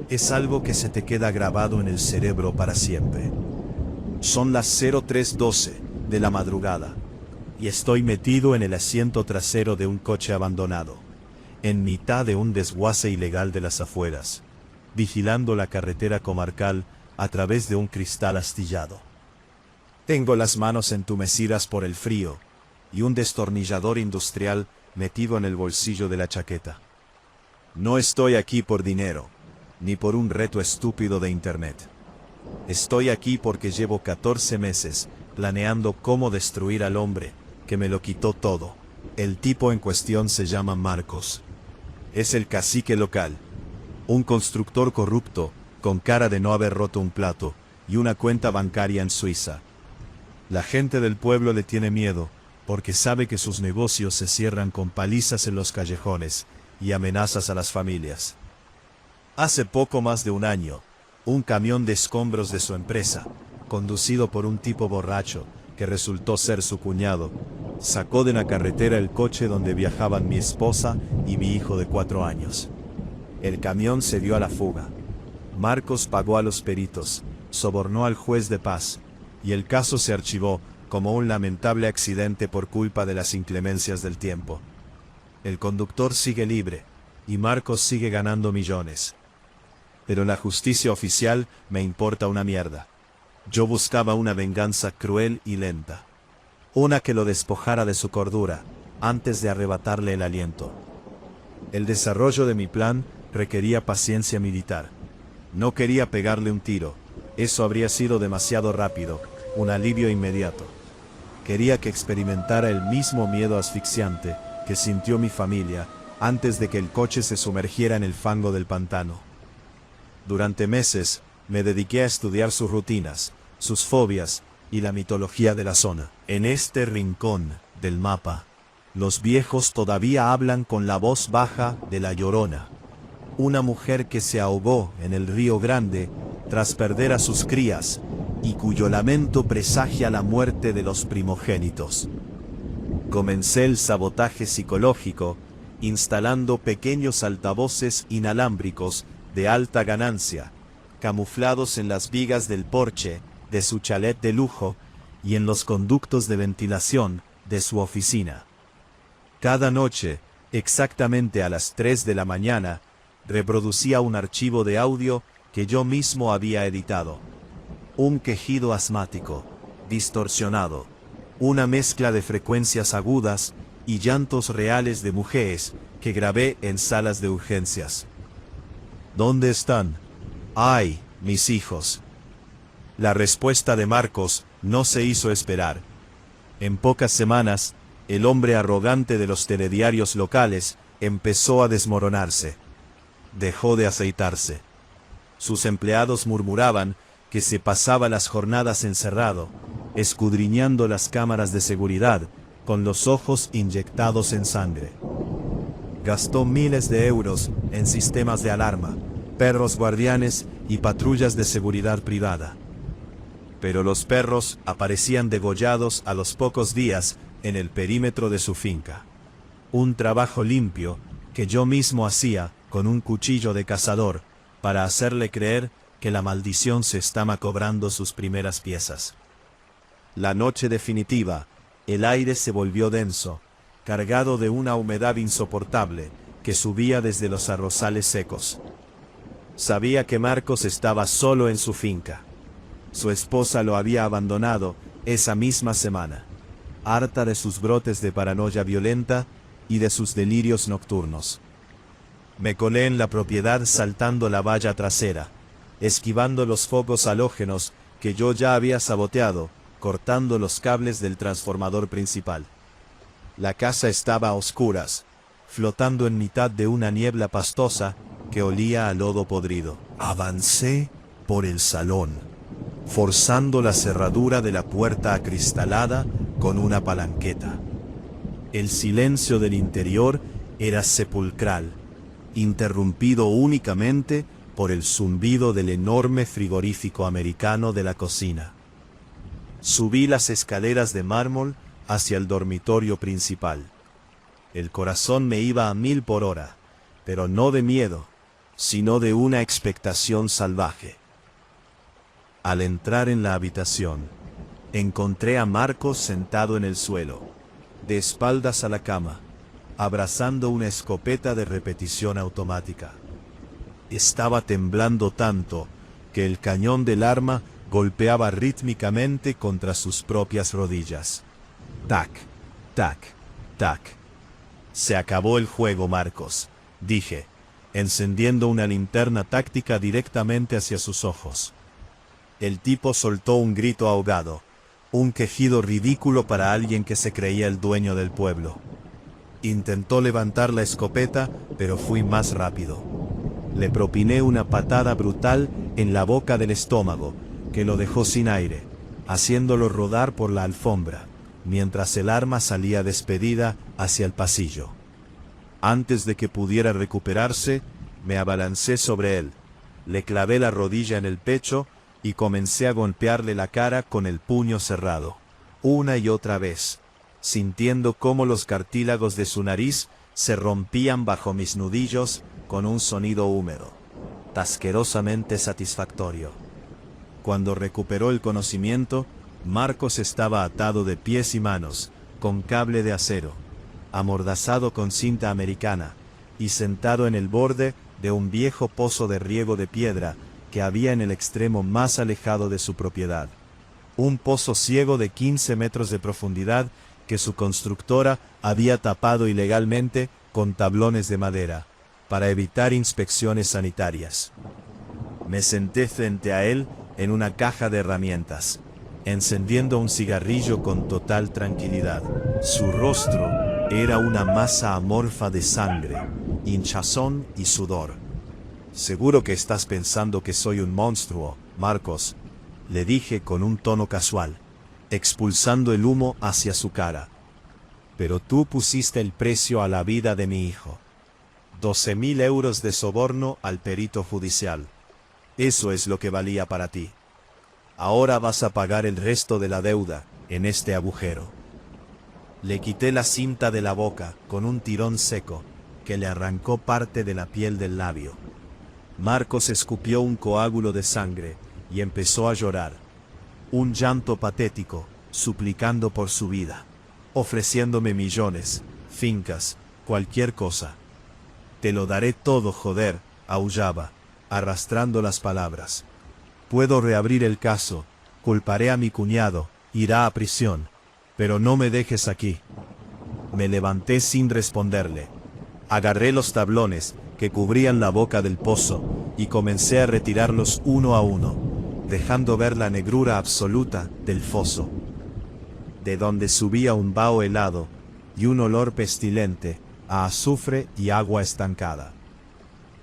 es algo que se te queda grabado en el cerebro para siempre. Son las 03:12 de la madrugada y estoy metido en el asiento trasero de un coche abandonado, en mitad de un desguace ilegal de las afueras, vigilando la carretera comarcal a través de un cristal astillado. Tengo las manos entumecidas por el frío y un destornillador industrial metido en el bolsillo de la chaqueta. No estoy aquí por dinero, ni por un reto estúpido de internet. Estoy aquí porque llevo 14 meses planeando cómo destruir al hombre que me lo quitó todo. El tipo en cuestión se llama Marcos. Es el cacique local, un constructor corrupto con cara de no haber roto un plato y una cuenta bancaria en Suiza. La gente del pueblo le tiene miedo porque sabe que sus negocios se cierran con palizas en los callejones y amenazas a las familias. Hace poco más de un año, un camión de escombros de su empresa, conducido por un tipo borracho que resultó ser su cuñado, sacó de la carretera el coche donde viajaban mi esposa y mi hijo de 4 años. El camión se dio a la fuga. Marcos pagó a los peritos, sobornó al juez de paz, y el caso se archivó como un lamentable accidente por culpa de las inclemencias del tiempo. El conductor sigue libre, y Marcos sigue ganando millones. Pero la justicia oficial me importa una mierda. Yo buscaba una venganza cruel y lenta. Una que lo despojara de su cordura, antes de arrebatarle el aliento. El desarrollo de mi plan requería paciencia militar. No quería pegarle un tiro, eso habría sido demasiado rápido, un alivio inmediato. Quería que experimentara el mismo miedo asfixiante que sintió mi familia antes de que el coche se sumergiera en el fango del pantano. Durante meses me dediqué a estudiar sus rutinas, sus fobias y la mitología de la zona. En este rincón del mapa, los viejos todavía hablan con la voz baja de La Llorona, una mujer que se ahogó en el Río Grande tras perder a sus crías y cuyo lamento presagia la muerte de los primogénitos. Comencé el sabotaje psicológico instalando pequeños altavoces inalámbricos de alta ganancia, camuflados en las vigas del porche de su chalet de lujo y en los conductos de ventilación de su oficina. Cada noche, exactamente a las 3 de la mañana, reproducía un archivo de audio que yo mismo había editado. Un quejido asmático, distorsionado, una mezcla de frecuencias agudas y llantos reales de mujeres que grabé en salas de urgencias. ¿Dónde están? ¡Ay, mis hijos! La respuesta de Marcos no se hizo esperar. En pocas semanas, el hombre arrogante de los telediarios locales empezó a desmoronarse. Dejó de aceitarse. Sus empleados murmuraban que se pasaba las jornadas encerrado, escudriñando las cámaras de seguridad, con los ojos inyectados en sangre. Gastó miles de euros en sistemas de alarma, perros guardianes y patrullas de seguridad privada. Pero los perros aparecían degollados a los pocos días en el perímetro de su finca. Un trabajo limpio que yo mismo hacía con un cuchillo de cazador para hacerle creer que la maldición se estaba cobrando sus primeras piezas. La noche definitiva, el aire se volvió denso, cargado de una humedad insoportable que subía desde los arrozales secos. Sabía que Marcos estaba solo en su finca. Su esposa lo había abandonado esa misma semana, harta de sus brotes de paranoia violenta y de sus delirios nocturnos. Me colé en la propiedad saltando la valla trasera, esquivando los focos halógenos que yo ya había saboteado, cortando los cables del transformador principal. La casa estaba a oscuras, flotando en mitad de una niebla pastosa que olía a lodo podrido. Avancé por el salón, forzando la cerradura de la puerta acristalada con una palanqueta. El silencio del interior era sepulcral, interrumpido únicamente por el zumbido del enorme frigorífico americano de la cocina. Subí las escaleras de mármol hacia el dormitorio principal. El corazón me iba a 1000 por hora, pero no de miedo, sino de una expectación salvaje. Al entrar en la habitación, encontré a Marcos sentado en el suelo, de espaldas a la cama, abrazando una escopeta de repetición automática. Estaba temblando tanto que el cañón del arma golpeaba rítmicamente contra sus propias rodillas. Tac, tac, tac. Se acabó el juego, Marcos, dije, encendiendo una linterna táctica directamente hacia sus ojos. El tipo soltó un grito ahogado, un quejido ridículo para alguien que se creía el dueño del pueblo. Intentó levantar la escopeta, pero fui más rápido. Le propiné una patada brutal en la boca del estómago, que lo dejó sin aire, haciéndolo rodar por la alfombra, mientras el arma salía despedida hacia el pasillo. Antes de que pudiera recuperarse, me abalancé sobre él, le clavé la rodilla en el pecho y comencé a golpearle la cara con el puño cerrado, una y otra vez, sintiendo cómo los cartílagos de su nariz se rompían bajo mis nudillos con un sonido húmedo, asquerosamente satisfactorio. Cuando recuperó el conocimiento, Marcos estaba atado de pies y manos, con cable de acero, amordazado con cinta americana, y sentado en el borde de un viejo pozo de riego de piedra que había en el extremo más alejado de su propiedad. Un pozo ciego de 15 metros de profundidad que su constructora había tapado ilegalmente con tablones de madera, para evitar inspecciones sanitarias. Me senté frente a él en una caja de herramientas, encendiendo un cigarrillo con total tranquilidad. Su rostro era una masa amorfa de sangre, hinchazón y sudor. «Seguro que estás pensando que soy un monstruo, Marcos», le dije con un tono casual, expulsando el humo hacia su cara. «Pero tú pusiste el precio a la vida de mi hijo. 12.000 euros de soborno al perito judicial. Eso es lo que valía para ti. Ahora vas a pagar el resto de la deuda en este agujero». Le quité la cinta de la boca con un tirón seco que le arrancó parte de la piel del labio. Marcos escupió un coágulo de sangre y empezó a llorar. Un llanto patético, suplicando por su vida, ofreciéndome millones, fincas, cualquier cosa. «Te lo daré todo, joder», aullaba, arrastrando las palabras. «Puedo reabrir el caso, culparé a mi cuñado, irá a prisión, pero no me dejes aquí». Me levanté sin responderle. Agarré los tablones que cubrían la boca del pozo y comencé a retirarlos uno a uno, dejando ver la negrura absoluta del foso, de donde subía un vaho helado y un olor pestilente a azufre y agua estancada.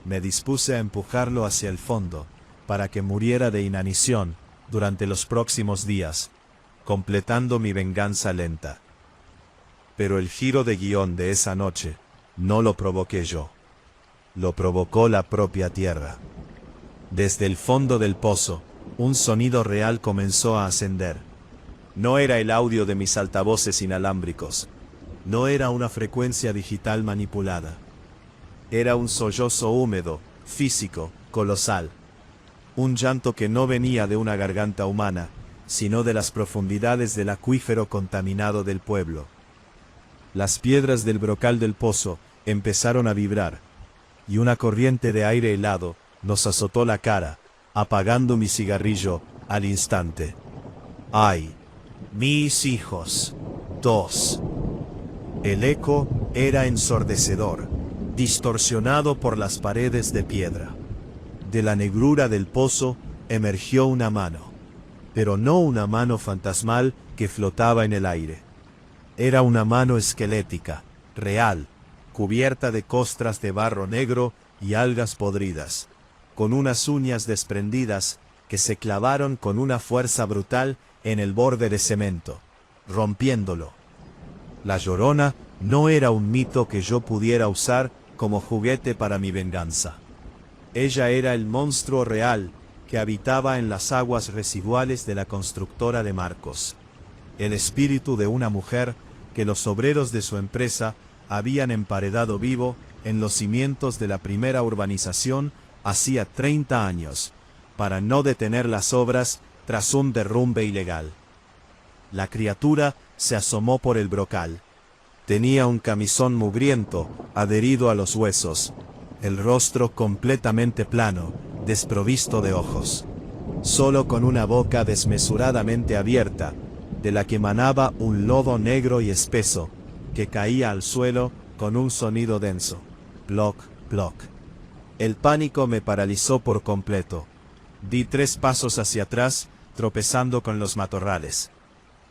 Me dispuse a empujarlo hacia el fondo, para que muriera de inanición durante los próximos días, completando mi venganza lenta. Pero el giro de guión de esa noche no lo provoqué yo. Lo provocó la propia tierra. Desde el fondo del pozo, un sonido real comenzó a ascender. No era el audio de mis altavoces inalámbricos. No era una frecuencia digital manipulada. Era un sollozo húmedo, físico, colosal. Un llanto que no venía de una garganta humana, sino de las profundidades del acuífero contaminado del pueblo. Las piedras del brocal del pozo empezaron a vibrar, y una corriente de aire helado nos azotó la cara, apagando mi cigarrillo al instante. ¡Ay! ¡Mis hijos! 2. El eco era ensordecedor, distorsionado por las paredes de piedra. De la negrura del pozo emergió una mano, pero no una mano fantasmal que flotaba en el aire. Era una mano esquelética, real, cubierta de costras de barro negro y algas podridas, con unas uñas desprendidas que se clavaron con una fuerza brutal en el borde de cemento, rompiéndolo. La Llorona no era un mito que yo pudiera usar como juguete para mi venganza. Ella era el monstruo real que habitaba en las aguas residuales de la constructora de Marcos. El espíritu de una mujer que los obreros de su empresa habían emparedado vivo en los cimientos de la primera urbanización hacía 30 años, para no detener las obras tras un derrumbe ilegal. La criatura se asomó por el brocal. Tenía un camisón mugriento adherido a los huesos, el rostro completamente plano, desprovisto de ojos, solo con una boca desmesuradamente abierta, de la que emanaba un lodo negro y espeso, que caía al suelo con un sonido denso. Ploc, ploc. El pánico me paralizó por completo. Di 3 pasos hacia atrás, tropezando con los matorrales.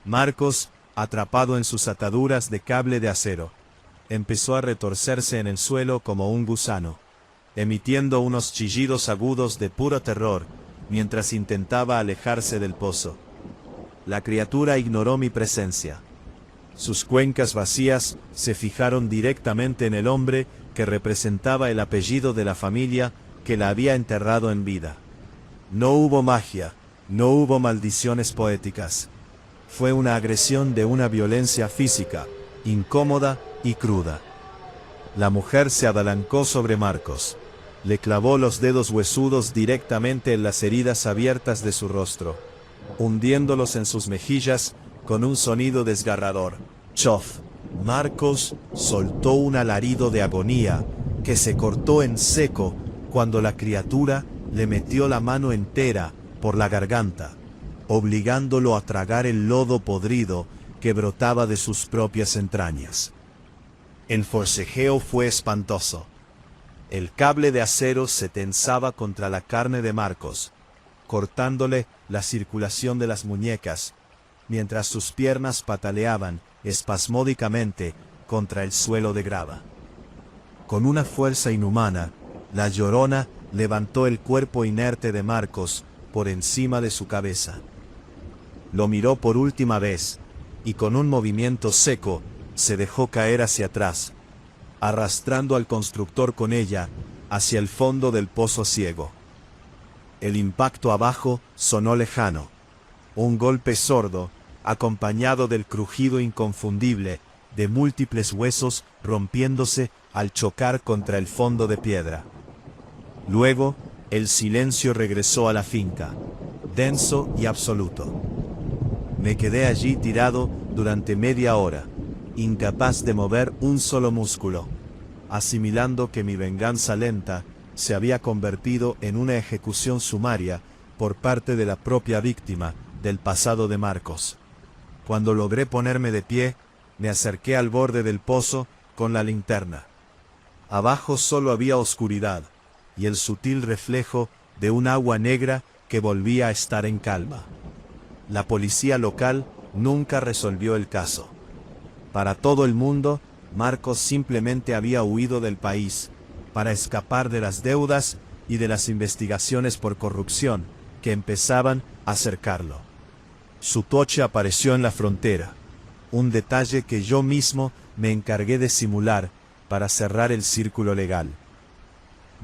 Marcos, atrapado en sus ataduras de cable de acero, empezó a retorcerse en el suelo como un gusano, emitiendo unos chillidos agudos de puro terror, mientras intentaba alejarse del pozo. La criatura ignoró mi presencia. Sus cuencas vacías se fijaron directamente en el hombre que representaba el apellido de la familia que la había enterrado en vida. No hubo magia, no hubo maldiciones poéticas. Fue una agresión de una violencia física, incómoda y cruda. La mujer se abalancó sobre Marcos. Le clavó los dedos huesudos directamente en las heridas abiertas de su rostro, hundiéndolos en sus mejillas con un sonido desgarrador. ¡Chof! Marcos soltó un alarido de agonía que se cortó en seco cuando la criatura le metió la mano entera por la garganta, obligándolo a tragar el lodo podrido que brotaba de sus propias entrañas. El forcejeo fue espantoso. El cable de acero se tensaba contra la carne de Marcos, cortándole la circulación de las muñecas, mientras sus piernas pataleaban espasmódicamente contra el suelo de grava. Con una fuerza inhumana, la Llorona levantó el cuerpo inerte de Marcos por encima de su cabeza. Lo miró por última vez, y con un movimiento seco, se dejó caer hacia atrás, arrastrando al constructor con ella hacia el fondo del pozo ciego. El impacto abajo sonó lejano, un golpe sordo, acompañado del crujido inconfundible de múltiples huesos rompiéndose al chocar contra el fondo de piedra. Luego, el silencio regresó a la finca, denso y absoluto. Me quedé allí tirado durante media hora, incapaz de mover un solo músculo, asimilando que mi venganza lenta se había convertido en una ejecución sumaria por parte de la propia víctima del pasado de Marcos. Cuando logré ponerme de pie, me acerqué al borde del pozo con la linterna. Abajo solo había oscuridad y el sutil reflejo de un agua negra que volvía a estar en calma. La policía local nunca resolvió el caso. Para todo el mundo, Marcos simplemente había huido del país para escapar de las deudas y de las investigaciones por corrupción que empezaban a cercarlo. Su coche apareció en la frontera, un detalle que yo mismo me encargué de simular para cerrar el círculo legal.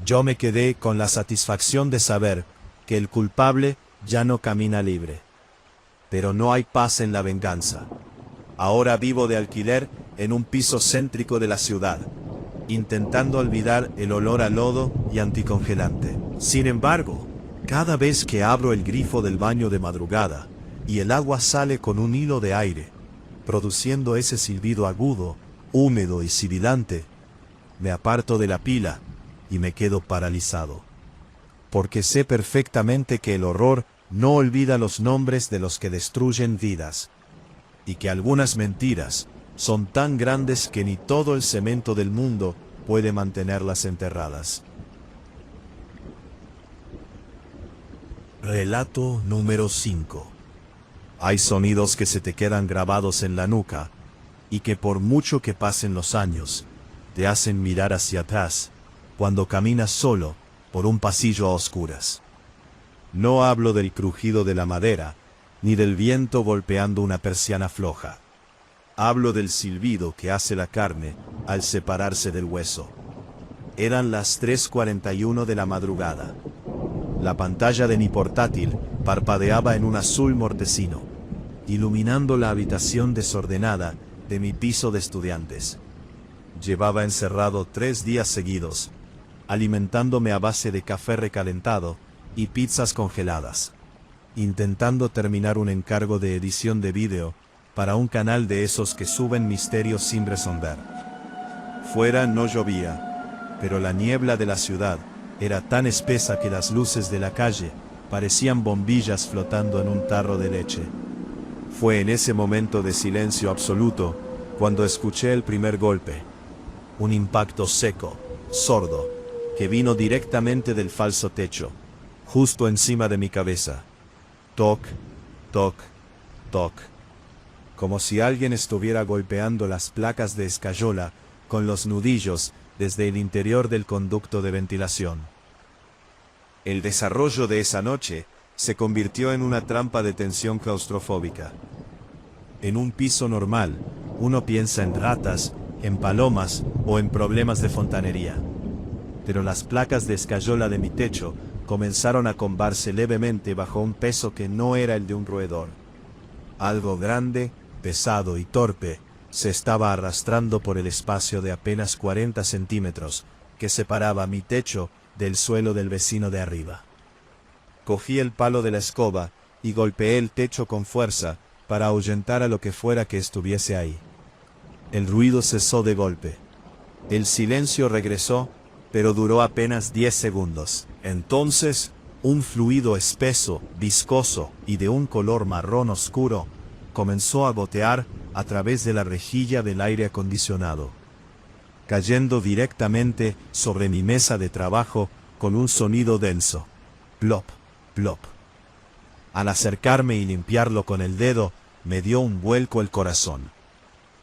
Yo me quedé con la satisfacción de saber que el culpable ya no camina libre. Pero no hay paz en la venganza. Ahora vivo de alquiler en un piso céntrico de la ciudad, intentando olvidar el olor a lodo y anticongelante. Sin embargo, cada vez que abro el grifo del baño de madrugada y el agua sale con un hilo de aire, produciendo ese silbido agudo, húmedo y sibilante, me aparto de la pila y me quedo paralizado. Porque sé perfectamente que el horror no olvida los nombres de los que destruyen vidas, y que algunas mentiras son tan grandes que ni todo el cemento del mundo puede mantenerlas enterradas. Relato número 5. Hay sonidos que se te quedan grabados en la nuca, y que por mucho que pasen los años, te hacen mirar hacia atrás cuando caminas solo por un pasillo a oscuras. No hablo del crujido de la madera, ni del viento golpeando una persiana floja. Hablo del silbido que hace la carne al separarse del hueso. Eran las 3:41 de la madrugada. La pantalla de mi portátil parpadeaba en un azul mortecino, iluminando la habitación desordenada de mi piso de estudiantes. Llevaba encerrado 3 días seguidos, alimentándome a base de café recalentado y pizzas congeladas, intentando terminar un encargo de edición de vídeo para un canal de esos que suben misterios sin resolver. Fuera no llovía, pero la niebla de la ciudad era tan espesa que las luces de la calle parecían bombillas flotando en un tarro de leche. Fue en ese momento de silencio absoluto cuando escuché el primer golpe, un impacto seco, sordo, que vino directamente del falso techo, justo encima de mi cabeza. Toc, toc, toc. Como si alguien estuviera golpeando las placas de escayola con los nudillos desde el interior del conducto de ventilación. El desarrollo de esa noche se convirtió en una trampa de tensión claustrofóbica. En un piso normal, uno piensa en ratas, en palomas o en problemas de fontanería. Pero las placas de escayola de mi techo comenzaron a combarse levemente bajo un peso que no era el de un roedor. Algo grande, pesado y torpe se estaba arrastrando por el espacio de apenas 40 centímetros que separaba mi techo del suelo del vecino de arriba. Cogí el palo de la escoba y golpeé el techo con fuerza para ahuyentar a lo que fuera que estuviese ahí. El ruido cesó de golpe. El silencio regresó, pero duró apenas 10 segundos. Entonces, un fluido espeso, viscoso y de un color marrón oscuro comenzó a gotear a través de la rejilla del aire acondicionado, cayendo directamente sobre mi mesa de trabajo con un sonido denso. Plop, plop. Al acercarme y limpiarlo con el dedo, me dio un vuelco el corazón.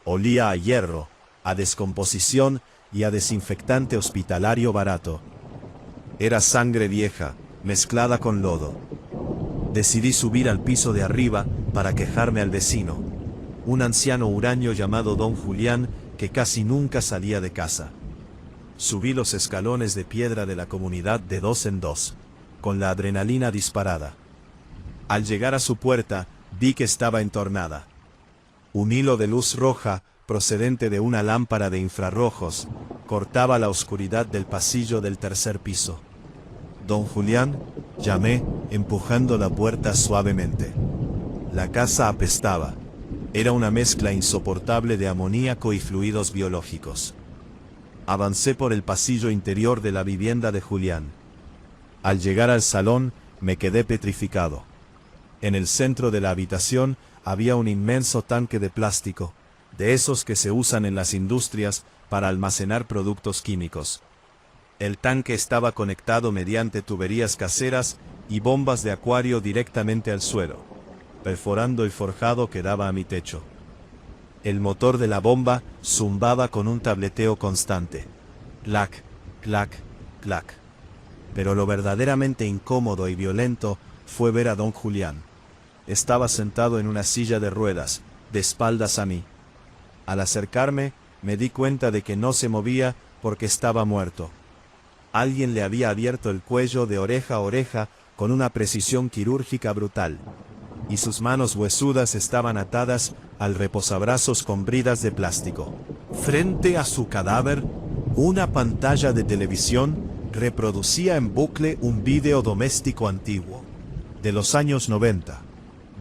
Olía a hierro, a descomposición y a desinfectante hospitalario barato. Era sangre vieja, mezclada con lodo. Decidí subir al piso de arriba para quejarme al vecino, un anciano huraño llamado Don Julián que casi nunca salía de casa. Subí los escalones de piedra de la comunidad de 2 en 2, con la adrenalina disparada. Al llegar a su puerta, vi que estaba entornada. Un hilo de luz roja, procedente de una lámpara de infrarrojos, cortaba la oscuridad del pasillo del tercer piso. Don Julián, llamé, empujando la puerta suavemente. La casa apestaba. Era una mezcla insoportable de amoníaco y fluidos biológicos. Avancé por el pasillo interior de la vivienda de Julián. Al llegar al salón, me quedé petrificado. En el centro de la habitación había un inmenso tanque de plástico, de esos que se usan en las industrias para almacenar productos químicos. El tanque estaba conectado mediante tuberías caseras y bombas de acuario directamente al suelo, perforando el forjado que daba a mi techo. El motor de la bomba zumbaba con un tableteo constante. Clac, clac, clac. pero lo verdaderamente incómodo y violento fue ver a don Julián. Estaba sentado en una silla de ruedas, de espaldas a mí. Al acercarme, me di cuenta de que no se movía porque estaba muerto. Alguien le había abierto el cuello de oreja a oreja con una precisión quirúrgica brutal, y sus manos huesudas estaban atadas al reposabrazos con bridas de plástico. Frente a su cadáver, una pantalla de televisión reproducía en bucle un vídeo doméstico antiguo, de los años 90,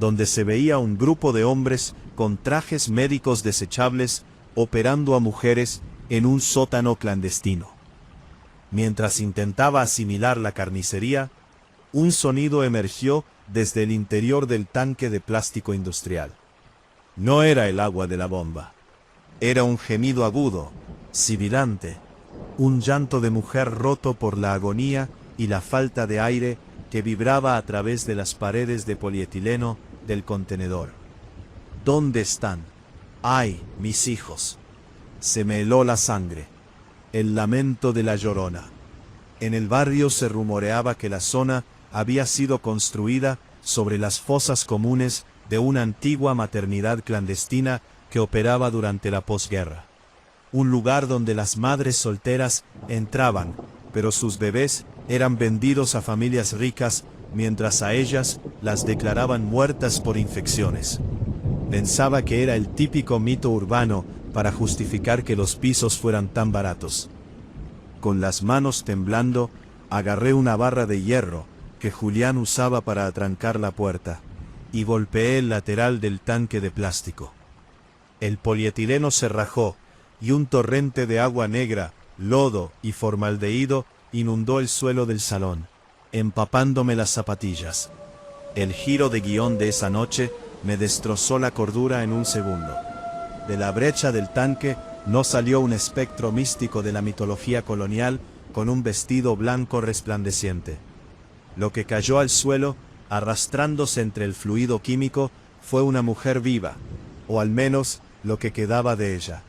donde se veía un grupo de hombres con trajes médicos desechables operando a mujeres en un sótano clandestino. Mientras intentaba asimilar la carnicería, un sonido emergió desde el interior del tanque de plástico industrial. No era el agua de la bomba. Era un gemido agudo, sibilante, un llanto de mujer roto por la agonía y la falta de aire que vibraba a través de las paredes de polietileno del contenedor. ¿Dónde están? ¡Ay, mis hijos! Se me heló la sangre. El lamento de la Llorona. En el barrio se rumoreaba que la zona había sido construida sobre las fosas comunes de una antigua maternidad clandestina que operaba durante la posguerra. Un lugar donde las madres solteras entraban, pero sus bebés eran vendidos a familias ricas, mientras a ellas las declaraban muertas por infecciones. Pensaba que era el típico mito urbano para justificar que los pisos fueran tan baratos. Con las manos temblando, agarré una barra de hierro que Julián usaba para atrancar la puerta, y golpeé el lateral del tanque de plástico. El polietileno se rajó, y un torrente de agua negra, lodo y formaldehído inundó el suelo del salón, empapándome las zapatillas. El giro de guión de esa noche me destrozó la cordura en un segundo. De la brecha del tanque no salió un espectro místico de la mitología colonial con un vestido blanco resplandeciente. Lo que cayó al suelo, arrastrándose entre el fluido químico, fue una mujer viva, o al menos lo que quedaba de ella.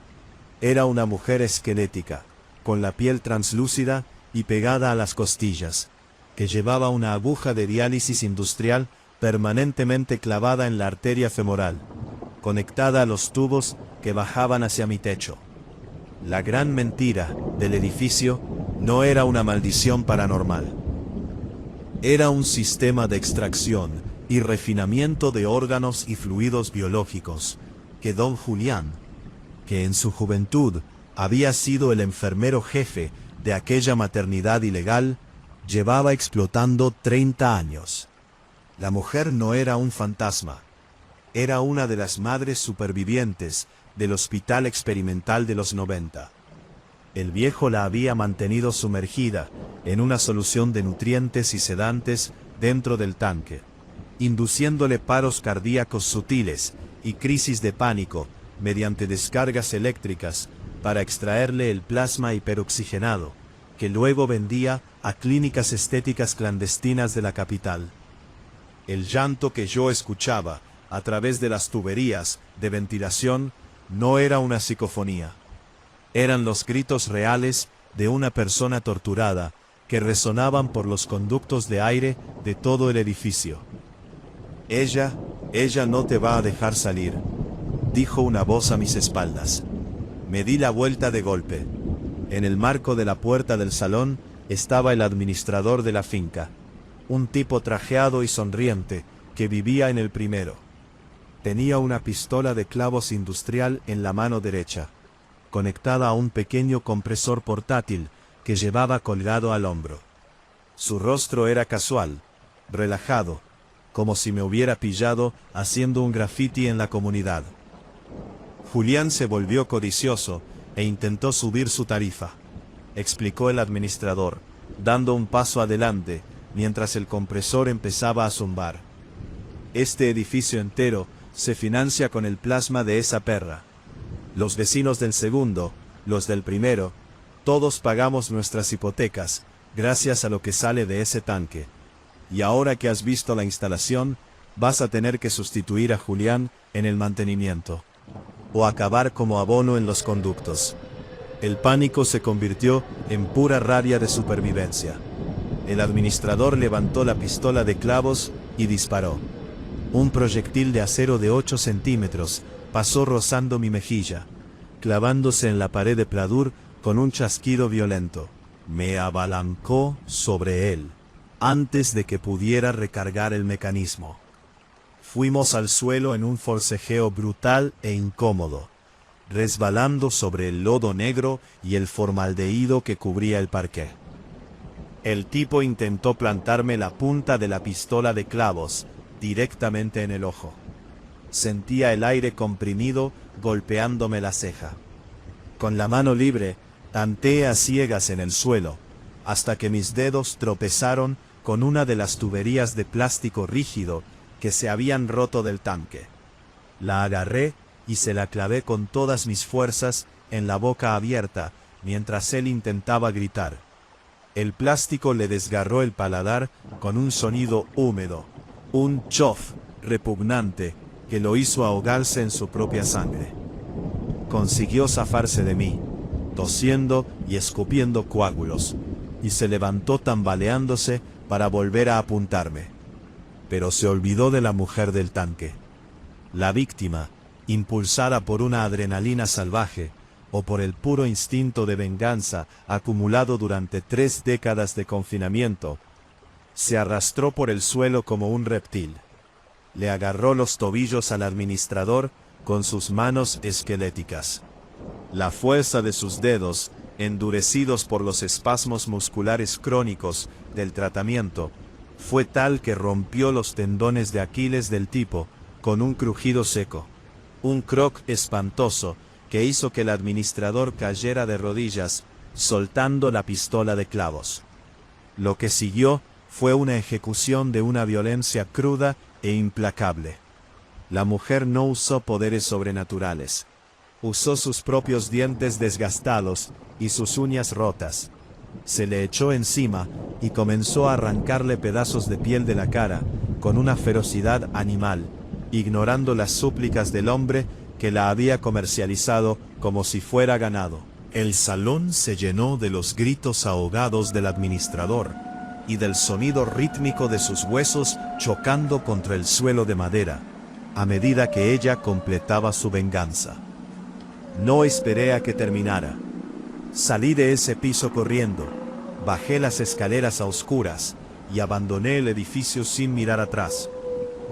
Era una mujer esquelética, con la piel translúcida y pegada a las costillas, que llevaba una aguja de diálisis industrial permanentemente clavada en la arteria femoral, conectada a los tubos que bajaban hacia mi techo. La gran mentira del edificio no era una maldición paranormal. Era un sistema de extracción y refinamiento de órganos y fluidos biológicos que don Julián, que en su juventud había sido el enfermero jefe de aquella maternidad ilegal, llevaba explotando 30 años. La mujer no era un fantasma. Era una de las madres supervivientes del hospital experimental de los 90. El viejo la había mantenido sumergida en una solución de nutrientes y sedantes dentro del tanque, induciéndole paros cardíacos sutiles y crisis de pánico mediante descargas eléctricas para extraerle el plasma hiperoxigenado, que luego vendía a clínicas estéticas clandestinas de la capital. El llanto que yo escuchaba a través de las tuberías de ventilación no era una psicofonía. Eran los gritos reales de una persona torturada que resonaban por los conductos de aire de todo el edificio. Ella no te va a dejar salir, dijo una voz a mis espaldas. Me di la vuelta de golpe. En el marco de la puerta del salón estaba el administrador de la finca, un tipo trajeado y sonriente que vivía en el primero. Tenía una pistola de clavos industrial en la mano derecha, conectada a un pequeño compresor portátil que llevaba colgado al hombro. Su rostro era casual, relajado, como si me hubiera pillado haciendo un graffiti en la comunidad. Julián se volvió codicioso e intentó subir su tarifa, explicó el administrador, dando un paso adelante mientras el compresor empezaba a zumbar. Este edificio entero se financia con el plasma de esa perra. Los vecinos del segundo, los del primero, todos pagamos nuestras hipotecas gracias a lo que sale de ese tanque. Y ahora que has visto la instalación, vas a tener que sustituir a Julián en el mantenimiento, o acabar como abono en los conductos. El pánico se convirtió en pura rabia de supervivencia. El administrador levantó la pistola de clavos y disparó. Un proyectil de acero de 8 centímetros pasó rozando mi mejilla, clavándose en la pared de pladur con un chasquido violento. Me abalancó sobre él, antes de que pudiera recargar el mecanismo. Fuimos al suelo en un forcejeo brutal e incómodo, resbalando sobre el lodo negro y el formaldehído que cubría el parqué. El tipo intentó plantarme la punta de la pistola de clavos directamente en el ojo. Sentía el aire comprimido golpeándome la ceja. Con la mano libre, tanteé a ciegas en el suelo, hasta que mis dedos tropezaron con una de las tuberías de plástico rígido que se habían roto del tanque. La agarré y se la clavé con todas mis fuerzas en la boca abierta mientras él intentaba gritar. El plástico le desgarró el paladar con un sonido húmedo, un chof repugnante que lo hizo ahogarse en su propia sangre. Consiguió zafarse de mí, tosiendo y escupiendo coágulos, y se levantó tambaleándose para volver a apuntarme. Pero se olvidó de la mujer del tanque. La víctima, impulsada por una adrenalina salvaje, o por el puro instinto de venganza acumulado durante 3 décadas de confinamiento, se arrastró por el suelo como un reptil. Le agarró los tobillos al administrador con sus manos esqueléticas. La fuerza de sus dedos, endurecidos por los espasmos musculares crónicos del tratamiento, fue tal que rompió los tendones de Aquiles del tipo con un crujido seco. Un croc espantoso que hizo que el administrador cayera de rodillas, soltando la pistola de clavos. Lo que siguió fue una ejecución de una violencia cruda e implacable. La mujer no usó poderes sobrenaturales. Usó sus propios dientes desgastados y sus uñas rotas. Se le echó encima y comenzó a arrancarle pedazos de piel de la cara con una ferocidad animal, ignorando las súplicas del hombre que la había comercializado como si fuera ganado. El salón se llenó de los gritos ahogados del administrador y del sonido rítmico de sus huesos chocando contra el suelo de madera, a medida que ella completaba su venganza. No esperé a que terminara. Salí de ese piso corriendo, bajé las escaleras a oscuras y abandoné el edificio sin mirar atrás,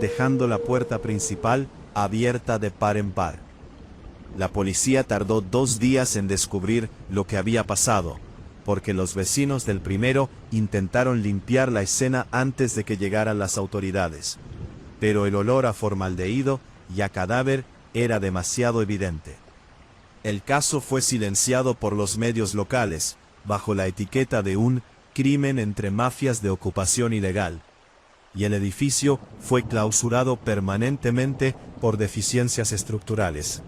dejando la puerta principal abierta de par en par. La policía tardó 2 días en descubrir lo que había pasado, porque los vecinos del primero intentaron limpiar la escena antes de que llegaran las autoridades. Pero el olor a formaldehído y a cadáver era demasiado evidente. El caso fue silenciado por los medios locales, bajo la etiqueta de un crimen entre mafias de ocupación ilegal, y el edificio fue clausurado permanentemente por deficiencias estructurales.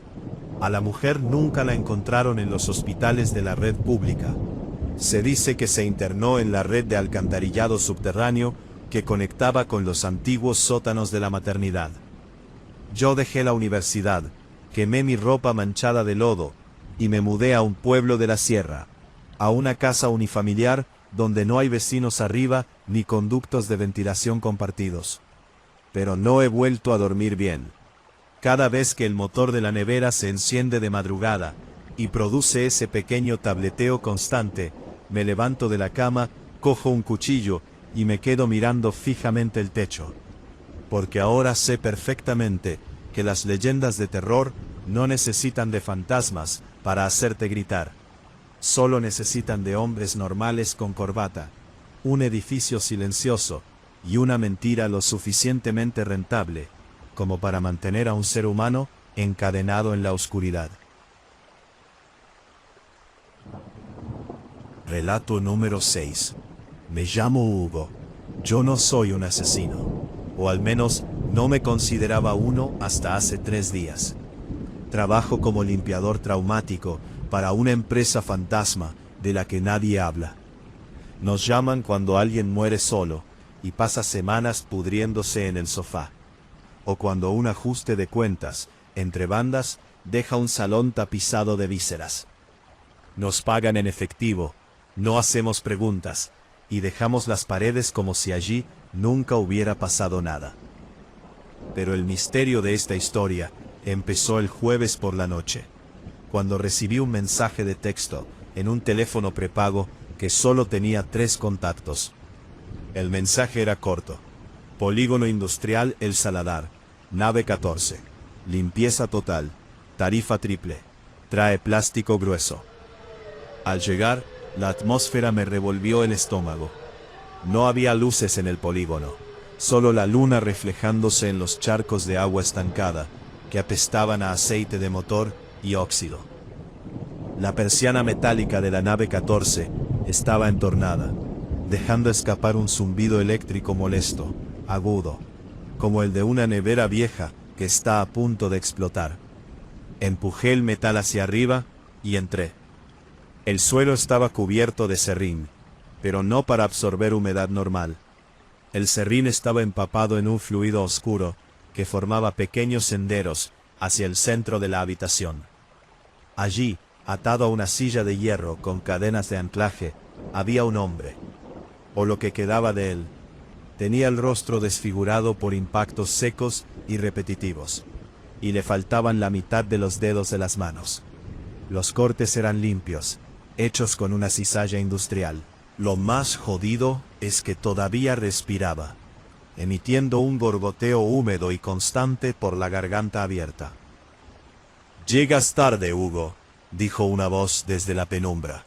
A la mujer nunca la encontraron en los hospitales de la red pública. Se dice que se internó en la red de alcantarillado subterráneo que conectaba con los antiguos sótanos de la maternidad. Yo dejé la universidad, quemé mi ropa manchada de lodo y me mudé a un pueblo de la sierra, a una casa unifamiliar donde no hay vecinos arriba ni conductos de ventilación compartidos. Pero no he vuelto a dormir bien. Cada vez que el motor de la nevera se enciende de madrugada y produce ese pequeño tableteo constante, me levanto de la cama, cojo un cuchillo y me quedo mirando fijamente el techo. Porque ahora sé perfectamente que las leyendas de terror no necesitan de fantasmas para hacerte gritar. Solo necesitan de hombres normales con corbata, un edificio silencioso y una mentira lo suficientemente rentable como para mantener a un ser humano encadenado en la oscuridad. Relato número 6. Me llamo Hugo. Yo no soy un asesino, o al menos no me consideraba uno hasta hace 3 días. Trabajo como limpiador traumático para una empresa fantasma de la que nadie habla. Nos llaman cuando alguien muere solo y pasa semanas pudriéndose en el sofá, o cuando un ajuste de cuentas entre bandas deja un salón tapizado de vísceras. Nos pagan en efectivo, no hacemos preguntas, y dejamos las paredes como si allí nunca hubiera pasado nada. Pero el misterio de esta historia empezó el jueves por la noche, cuando recibí un mensaje de texto en un teléfono prepago que solo tenía 3 contactos. El mensaje era corto: Polígono Industrial El Saladar, nave 14, limpieza total, tarifa triple, trae plástico grueso. Al llegar, la atmósfera me revolvió el estómago. No había luces en el polígono, solo la luna reflejándose en los charcos de agua estancada que apestaban a aceite de motor y óxido. La persiana metálica de la nave 14 estaba entornada, dejando escapar un zumbido eléctrico molesto, agudo, como el de una nevera vieja que está a punto de explotar. Empujé el metal hacia arriba y entré. El suelo estaba cubierto de serrín, pero no para absorber humedad normal. El serrín estaba empapado en un fluido oscuro que formaba pequeños senderos hacia el centro de la habitación. Allí, atado a una silla de hierro con cadenas de anclaje, había un hombre, o lo que quedaba de él. Tenía el rostro desfigurado por impactos secos y repetitivos, y le faltaban la mitad de los dedos de las manos. Los cortes eran limpios, hechos con una cizalla industrial. Lo más jodido es que todavía respiraba, emitiendo un gorgoteo húmedo y constante por la garganta abierta. «Llegas tarde, Hugo», dijo una voz desde la penumbra.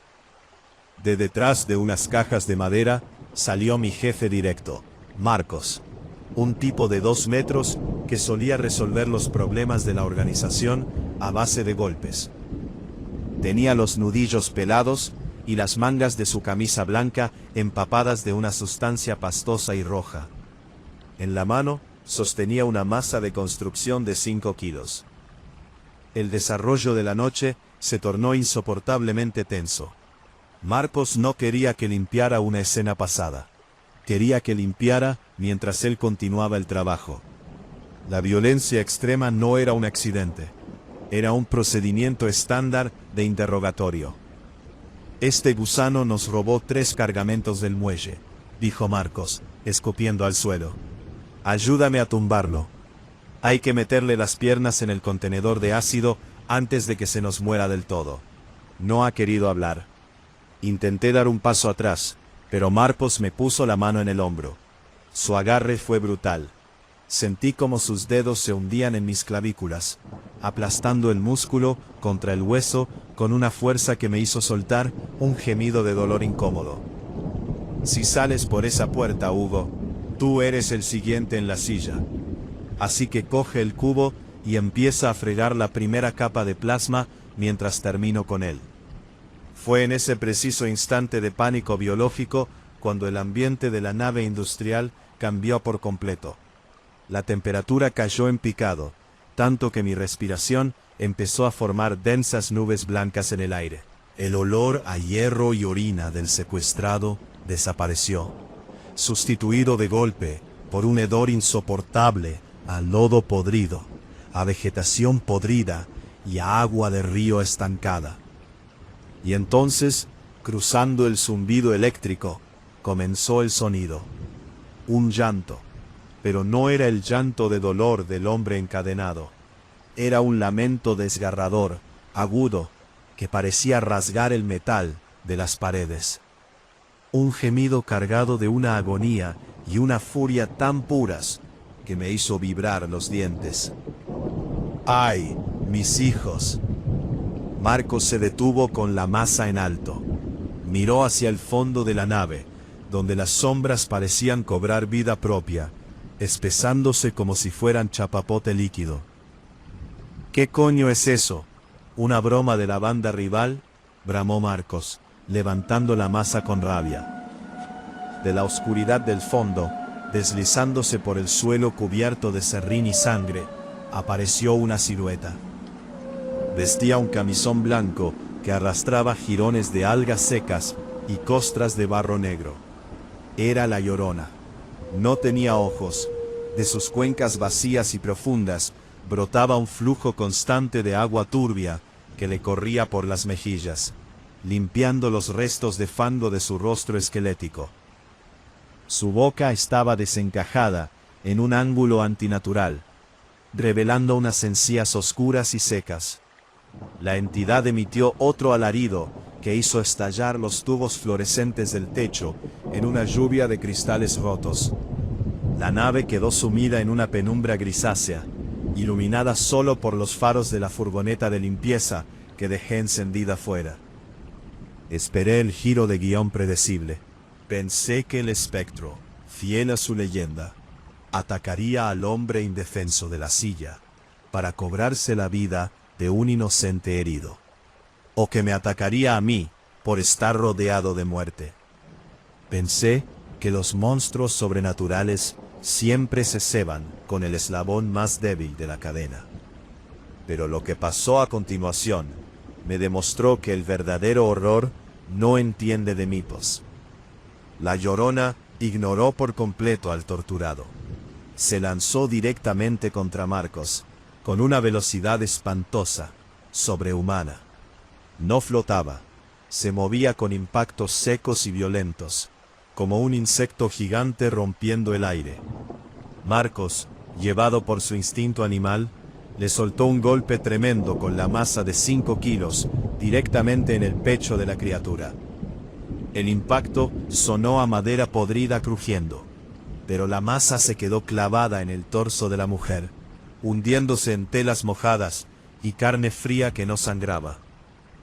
De detrás de unas cajas de madera salió mi jefe directo, Marcos, un tipo de 2 metros que solía resolver los problemas de la organización a base de golpes. Tenía los nudillos pelados y las mangas de su camisa blanca empapadas de una sustancia pastosa y roja. En la mano sostenía una masa de construcción de 5 kilos. El desarrollo de la noche se tornó insoportablemente tenso. Marcos no quería que limpiara una escena pasada. Quería que limpiara mientras él continuaba el trabajo. La violencia extrema no era un accidente. Era un procedimiento estándar de interrogatorio. «Este gusano nos robó 3 cargamentos del muelle», dijo Marcos, escupiendo al suelo. «Ayúdame a tumbarlo. Hay que meterle las piernas en el contenedor de ácido antes de que se nos muera del todo». No ha querido hablar. Intenté dar un paso atrás, pero Marcos me puso la mano en el hombro. Su agarre fue brutal. Sentí como sus dedos se hundían en mis clavículas, aplastando el músculo contra el hueso con una fuerza que me hizo soltar un gemido de dolor incómodo. «Si sales por esa puerta, Hugo, tú eres el siguiente en la silla. Así que coge el cubo y empieza a fregar la primera capa de plasma mientras termino con él». Fue en ese preciso instante de pánico biológico cuando el ambiente de la nave industrial cambió por completo. La temperatura cayó en picado, tanto que mi respiración empezó a formar densas nubes blancas en el aire. El olor a hierro y orina del secuestrado desapareció, sustituido de golpe por un hedor insoportable a lodo podrido, a vegetación podrida y a agua de río estancada. Y entonces, cruzando el zumbido eléctrico, comenzó el sonido. Un llanto. Pero no era el llanto de dolor del hombre encadenado. Era un lamento desgarrador, agudo, que parecía rasgar el metal de las paredes. Un gemido cargado de una agonía y una furia tan puras que me hizo vibrar los dientes. ¡Ay, mis hijos! Marcos se detuvo con la masa en alto. Miró hacia el fondo de la nave, donde las sombras parecían cobrar vida propia, espesándose como si fueran chapapote líquido. «¿Qué coño es eso? ¿Una broma de la banda rival?», bramó Marcos, levantando la masa con rabia. De la oscuridad del fondo, deslizándose por el suelo cubierto de serrín y sangre, apareció una silueta. Vestía un camisón blanco que arrastraba jirones de algas secas y costras de barro negro. Era la Llorona. No tenía ojos. De sus cuencas vacías y profundas brotaba un flujo constante de agua turbia que le corría por las mejillas, limpiando los restos de fango de su rostro esquelético. Su boca estaba desencajada en un ángulo antinatural, revelando unas encías oscuras y secas. La entidad emitió otro alarido que hizo estallar los tubos fluorescentes del techo en una lluvia de cristales rotos. La nave quedó sumida en una penumbra grisácea, iluminada solo por los faros de la furgoneta de limpieza que dejé encendida afuera. Esperé el giro de guión predecible. Pensé que el espectro, fiel a su leyenda, atacaría al hombre indefenso de la silla para cobrarse la vida de un inocente herido, o que me atacaría a mí por estar rodeado de muerte. Pensé que los monstruos sobrenaturales siempre se ceban con el eslabón más débil de la cadena. Pero lo que pasó a continuación me demostró que el verdadero horror no entiende de mitos. La Llorona ignoró por completo al torturado. Se lanzó directamente contra Marcos, con una velocidad espantosa, sobrehumana. No flotaba, se movía con impactos secos y violentos, como un insecto gigante rompiendo el aire. Marcos, llevado por su instinto animal, le soltó un golpe tremendo con la masa de 5 kilos directamente en el pecho de la criatura. El impacto sonó a madera podrida crujiendo, pero la masa se quedó clavada en el torso de la mujer, hundiéndose en telas mojadas y carne fría que no sangraba.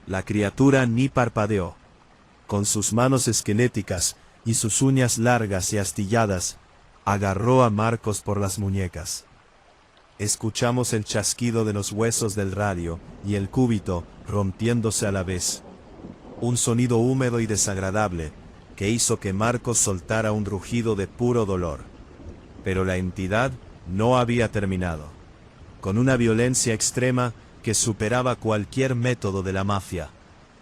La criatura ni parpadeó. Con sus manos esqueléticas y sus uñas largas y astilladas, agarró a Marcos por las muñecas. Escuchamos el chasquido de los huesos del radio y el cúbito rompiéndose a la vez. Un sonido húmedo y desagradable que hizo que Marcos soltara un rugido de puro dolor. Pero la entidad no había terminado. Con una violencia extrema que superaba cualquier método de la mafia,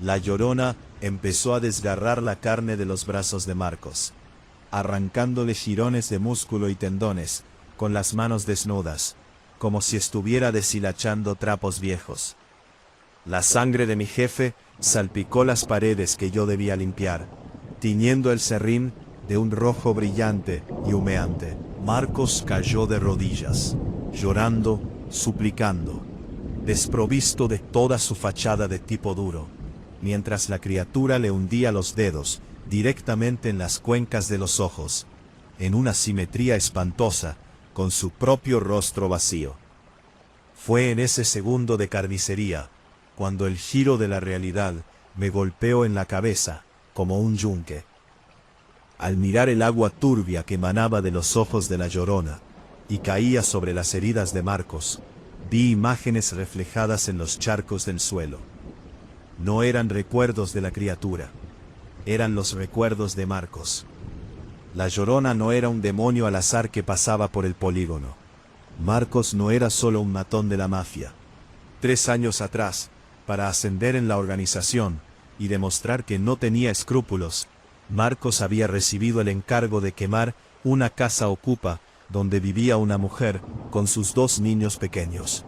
la Llorona empezó a desgarrar la carne de los brazos de Marcos, arrancándole jirones de músculo y tendones con las manos desnudas, como si estuviera deshilachando trapos viejos. La sangre de mi jefe salpicó las paredes que yo debía limpiar, tiñendo el serrín de un rojo brillante y humeante. Marcos cayó de rodillas, llorando, suplicando, desprovisto de toda su fachada de tipo duro, mientras la criatura le hundía los dedos directamente en las cuencas de los ojos, en una simetría espantosa, con su propio rostro vacío. Fue en ese segundo de carnicería, cuando el giro de la realidad me golpeó en la cabeza, como un yunque. Al mirar el agua turbia que emanaba de los ojos de la Llorona, y caía sobre las heridas de Marcos, vi imágenes reflejadas en los charcos del suelo. No eran recuerdos de la criatura, eran los recuerdos de Marcos. La Llorona no era un demonio al azar que pasaba por el polígono. Marcos no era solo un matón de la mafia. 3 años atrás, para ascender en la organización y demostrar que no tenía escrúpulos, Marcos había recibido el encargo de quemar una casa ocupa donde vivía una mujer con sus 2 niños pequeños.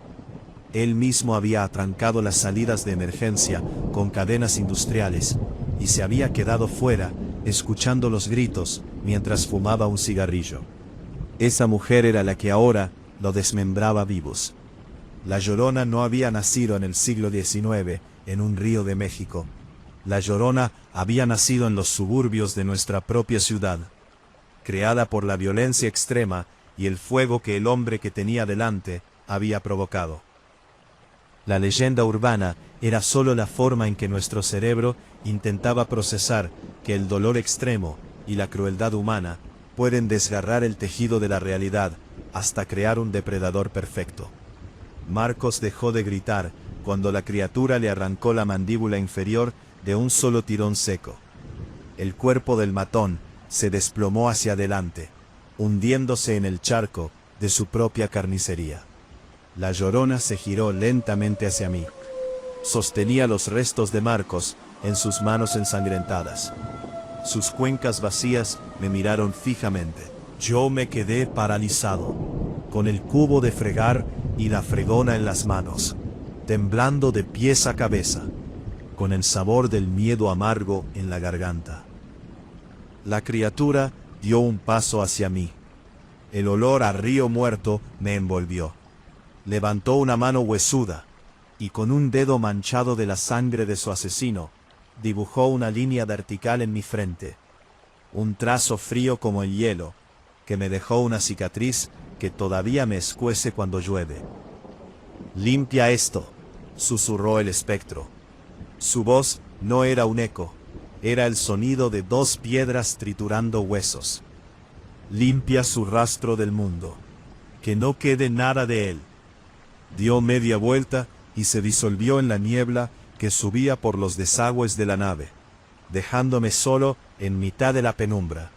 Él mismo había atrancado las salidas de emergencia con cadenas industriales y se había quedado fuera, escuchando los gritos mientras fumaba un cigarrillo. Esa mujer era la que ahora lo desmembraba vivos. La Llorona no había nacido en el siglo XIX en un río de México. La Llorona había nacido en los suburbios de nuestra propia ciudad, creada por la violencia extrema y el fuego que el hombre que tenía delante había provocado. La leyenda urbana era solo la forma en que nuestro cerebro intentaba procesar que el dolor extremo y la crueldad humana pueden desgarrar el tejido de la realidad hasta crear un depredador perfecto. Marcos dejó de gritar cuando la criatura le arrancó la mandíbula inferior de un solo tirón seco. El cuerpo del matón se desplomó hacia adelante, hundiéndose en el charco de su propia carnicería. La Llorona se giró lentamente hacia mí. Sostenía los restos de Marcos en sus manos ensangrentadas. Sus cuencas vacías me miraron fijamente. Yo me quedé paralizado, con el cubo de fregar y la fregona en las manos, temblando de pies a cabeza, con el sabor del miedo amargo en la garganta. La criatura dio un paso hacia mí. El olor a río muerto me envolvió. Levantó una mano huesuda, y con un dedo manchado de la sangre de su asesino, dibujó una línea vertical en mi frente. Un trazo frío como el hielo, que me dejó una cicatriz que todavía me escuece cuando llueve. «Limpia esto», susurró el espectro. Su voz no era un eco, era el sonido de 2 piedras triturando huesos. «Limpia su rastro del mundo, que no quede nada de él». Dio media vuelta y se disolvió en la niebla que subía por los desagües de la nave, dejándome solo en mitad de la penumbra,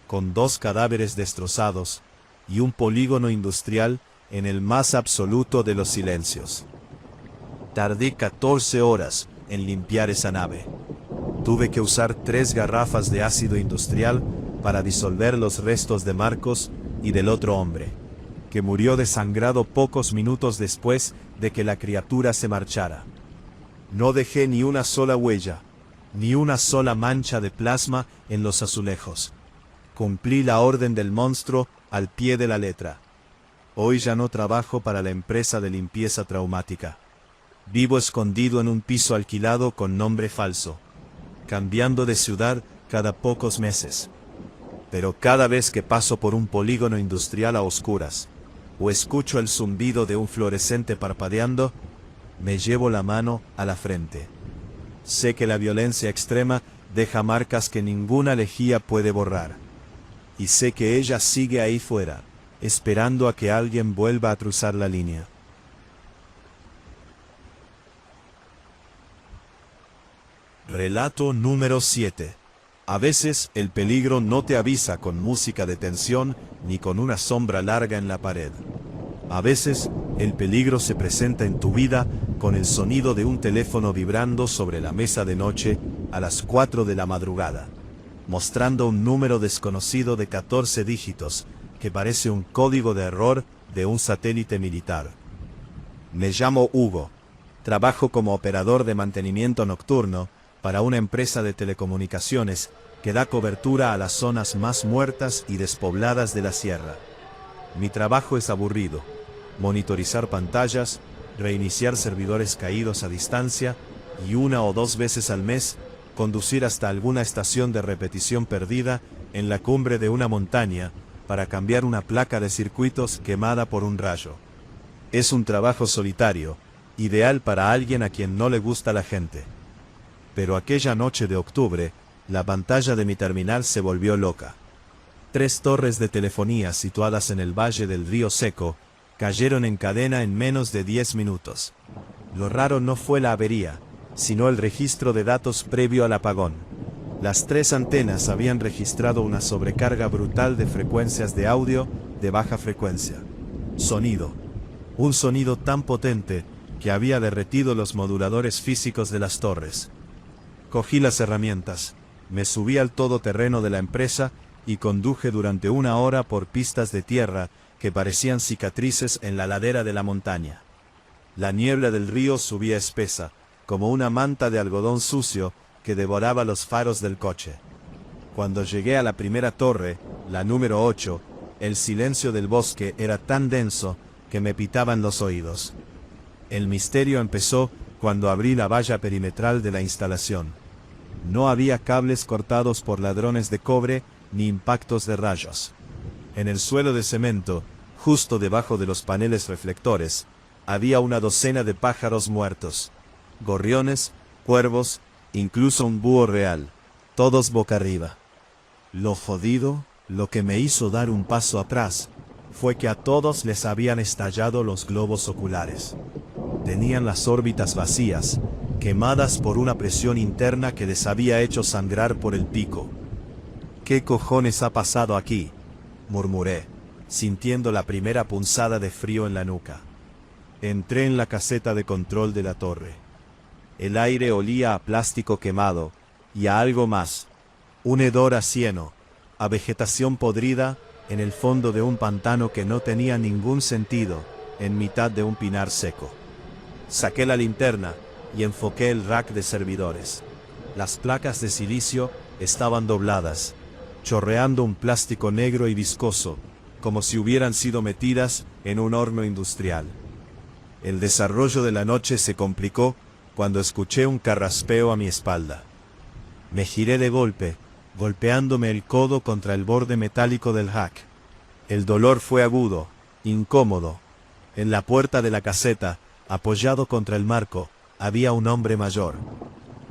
con 2 cadáveres destrozados y un polígono industrial en el más absoluto de los silencios. Tardé 14 horas en limpiar esa nave. Tuve que usar 3 garrafas de ácido industrial para disolver los restos de Marcos y del otro hombre, que murió desangrado pocos minutos después de que la criatura se marchara. No dejé ni una sola huella, ni una sola mancha de plasma en los azulejos. Cumplí la orden del monstruo al pie de la letra. Hoy ya no trabajo para la empresa de limpieza traumática. Vivo escondido en un piso alquilado con nombre falso, cambiando de ciudad cada pocos meses. Pero cada vez que paso por un polígono industrial a oscuras, o escucho el zumbido de un fluorescente parpadeando, me llevo la mano a la frente. Sé que la violencia extrema deja marcas que ninguna lejía puede borrar. Y sé que ella sigue ahí fuera, esperando a que alguien vuelva a cruzar la línea. Relato número 7. A veces el peligro no te avisa con música de tensión ni con una sombra larga en la pared. A veces el peligro se presenta en tu vida con el sonido de un teléfono vibrando sobre la mesa de noche a las 4 de la madrugada, mostrando un número desconocido de 14 dígitos que parece un código de error de un satélite militar. Me llamo Hugo. Trabajo como operador de mantenimiento nocturno para una empresa de telecomunicaciones que da cobertura a las zonas más muertas y despobladas de la sierra. Mi trabajo es aburrido: monitorizar pantallas, reiniciar servidores caídos a distancia y 1 o 2 veces al mes conducir hasta alguna estación de repetición perdida en la cumbre de una montaña para cambiar una placa de circuitos quemada por un rayo. Es un trabajo solitario, ideal para alguien a quien no le gusta la gente. Pero aquella noche de octubre, la pantalla de mi terminal se volvió loca. 3 torres de telefonía situadas en el valle del río Seco cayeron en cadena en menos de 10 minutos. Lo raro no fue la avería, sino el registro de datos previo al apagón. Las 3 antenas habían registrado una sobrecarga brutal de frecuencias de audio de baja frecuencia. Sonido. Un sonido tan potente que había derretido los moduladores físicos de las torres. Cogí las herramientas, me subí al todoterreno de la empresa y conduje durante 1 hora por pistas de tierra que parecían cicatrices en la ladera de la montaña. La niebla del río subía espesa, como una manta de algodón sucio que devoraba los faros del coche. Cuando llegué a la primera torre, la número 8, el silencio del bosque era tan denso que me pitaban los oídos. El misterio empezó cuando abrí la valla perimetral de la instalación. No había cables cortados por ladrones de cobre ni impactos de rayos. En el suelo de cemento, justo debajo de los paneles reflectores, había una docena de pájaros muertos. Gorriones, cuervos, incluso un búho real, todos boca arriba. Lo jodido, lo que me hizo dar un paso atrás, fue que a todos les habían estallado los globos oculares. Tenían las órbitas vacías, quemadas por una presión interna que les había hecho sangrar por el pico. ¿Qué cojones ha pasado aquí?, murmuré, sintiendo la primera punzada de frío en la nuca. Entré en la caseta de control de la torre. El aire olía a plástico quemado y a algo más, un hedor a cieno, a vegetación podrida en el fondo de un pantano que no tenía ningún sentido en mitad de un pinar seco. Saqué la linterna y enfoqué el rack de servidores. Las placas de silicio estaban dobladas. chorreando un plástico negro y viscoso, como si hubieran sido metidas en un horno industrial. El desarrollo de la noche se complicó cuando escuché un carraspeo a mi espalda. Me giré de golpe, golpeándome el codo contra el borde metálico del jack. El dolor fue agudo, incómodo. En la puerta de la caseta, apoyado contra el marco, había un hombre mayor.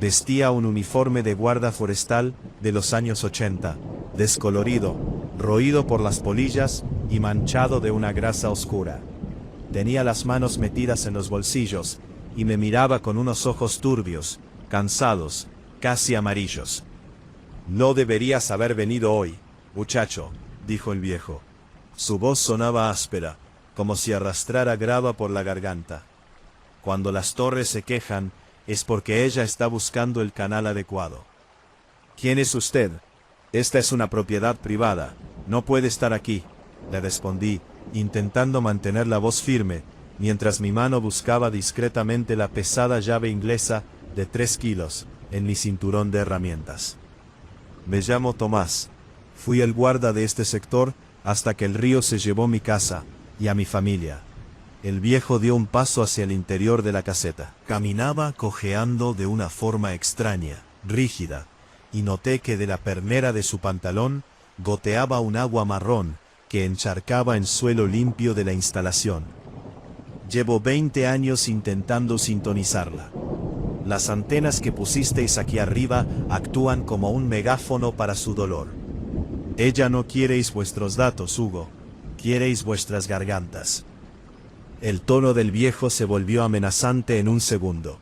Vestía un uniforme de guarda forestal de los años 80, descolorido, roído por las polillas y manchado de una grasa oscura. Tenía las manos metidas en los bolsillos y me miraba con unos ojos turbios, cansados, casi amarillos. «No deberías haber venido hoy, muchacho», dijo el viejo. Su voz sonaba áspera, como si arrastrara grava por la garganta. Cuando las torres se quejan, es porque ella está buscando el canal adecuado. «¿Quién es usted? Esta es una propiedad privada, no puede estar aquí», le respondí, intentando mantener la voz firme, mientras mi mano buscaba discretamente la pesada llave inglesa de 3 kilos en mi cinturón de herramientas. «Me llamo Tomás. Fui el guarda de este sector hasta que el río se llevó mi casa y a mi familia». El viejo dio un paso hacia el interior de la caseta. Caminaba cojeando de una forma extraña, rígida, y noté que de la pernera de su pantalón goteaba un agua marrón que encharcaba el suelo limpio de la instalación. «Llevo 20 años intentando sintonizarla. Las antenas que pusisteis aquí arriba actúan como un megáfono para su dolor. Ella no quiereis vuestros datos, Hugo. Quiereis vuestras gargantas». El tono del viejo se volvió amenazante en un segundo.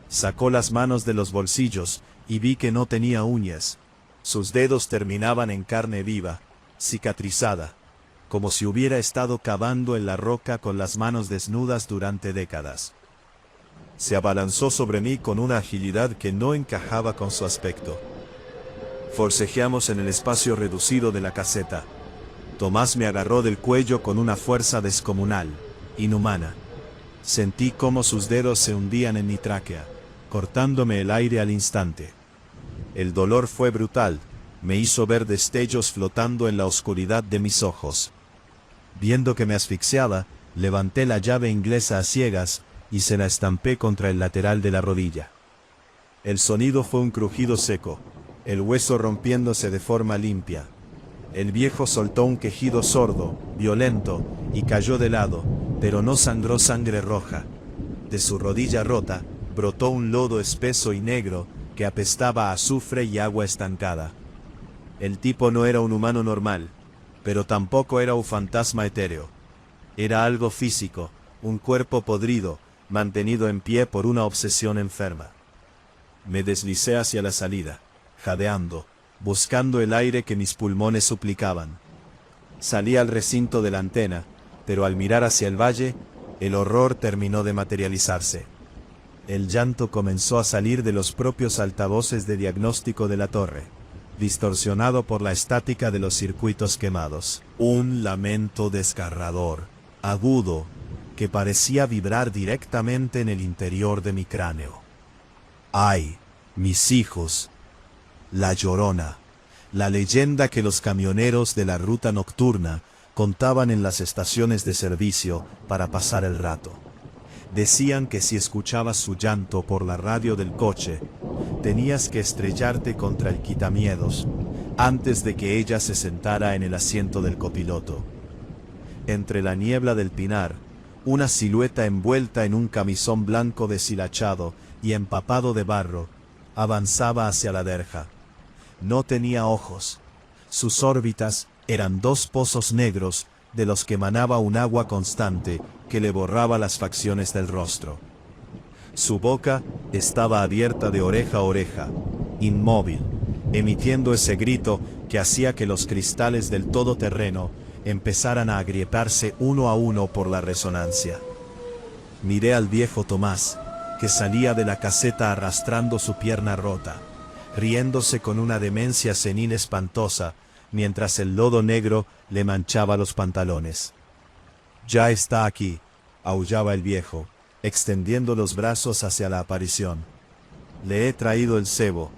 Sacó las manos de los bolsillos y vi que no tenía uñas. Sus dedos terminaban en carne viva, cicatrizada, como si hubiera estado cavando en la roca con las manos desnudas durante décadas. Se abalanzó sobre mí con una agilidad que no encajaba con su aspecto. Forcejeamos en el espacio reducido de la caseta. Tomás me agarró del cuello con una fuerza descomunal, inhumana. Sentí cómo sus dedos se hundían en mi tráquea, cortándome el aire al instante. El dolor fue brutal, me hizo ver destellos flotando en la oscuridad de mis ojos. Viendo que me asfixiaba, levanté la llave inglesa a ciegas y se la estampé contra el lateral de la rodilla. El sonido fue un crujido seco, el hueso rompiéndose de forma limpia. El viejo soltó un quejido sordo, violento, y cayó de lado, pero no sangró sangre roja. De su rodilla rota, brotó un lodo espeso y negro que apestaba a azufre y agua estancada. El tipo no era un humano normal, pero tampoco era un fantasma etéreo. Era algo físico, un cuerpo podrido, mantenido en pie por una obsesión enferma. Me deslicé hacia la salida, jadeando, buscando el aire que mis pulmones suplicaban. Salí al recinto de la antena, pero al mirar hacia el valle, el horror terminó de materializarse. El llanto comenzó a salir de los propios altavoces de diagnóstico de la torre, distorsionado por la estática de los circuitos quemados. Un lamento desgarrador, agudo, que parecía vibrar directamente en el interior de mi cráneo. ¡Ay, mis hijos! La Llorona, la leyenda que los camioneros de la ruta nocturna contaban en las estaciones de servicio para pasar el rato. Decían que si escuchabas su llanto por la radio del coche, tenías que estrellarte contra el quitamiedos antes de que ella se sentara en el asiento del copiloto. Entre la niebla del pinar, una silueta envuelta en un camisón blanco deshilachado y empapado de barro, avanzaba hacia la verja. No tenía ojos. Sus órbitas eran 2 pozos negros de los que emanaba un agua constante que le borraba las facciones del rostro. Su boca estaba abierta de oreja a oreja, inmóvil, emitiendo ese grito que hacía que los cristales del todoterreno empezaran a agrietarse uno a uno por la resonancia. Miré al viejo Tomás, que salía de la caseta arrastrando su pierna rota, riéndose con una demencia senil espantosa, mientras el lodo negro le manchaba los pantalones. «Ya está aquí», aullaba el viejo, extendiendo los brazos hacia la aparición. «Le he traído el cebo.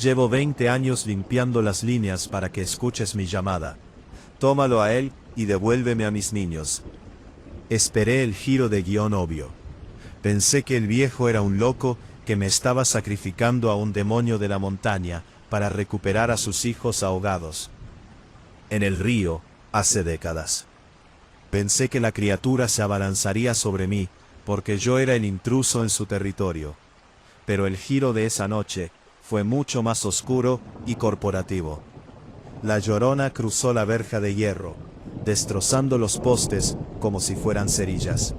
Llevo 20 años limpiando las líneas para que escuches mi llamada. Tómalo a él y devuélveme a mis niños. Esperé el giro de guión obvio. Pensé que el viejo era un loco que me estaba sacrificando a un demonio de la montaña para recuperar a sus hijos ahogados en el río hace décadas. Pensé que la criatura se abalanzaría sobre mí porque yo era el intruso en su territorio. Pero el giro de esa noche fue mucho más oscuro y corporativo. La Llorona cruzó la verja de hierro, destrozando los postes como si fueran cerillas.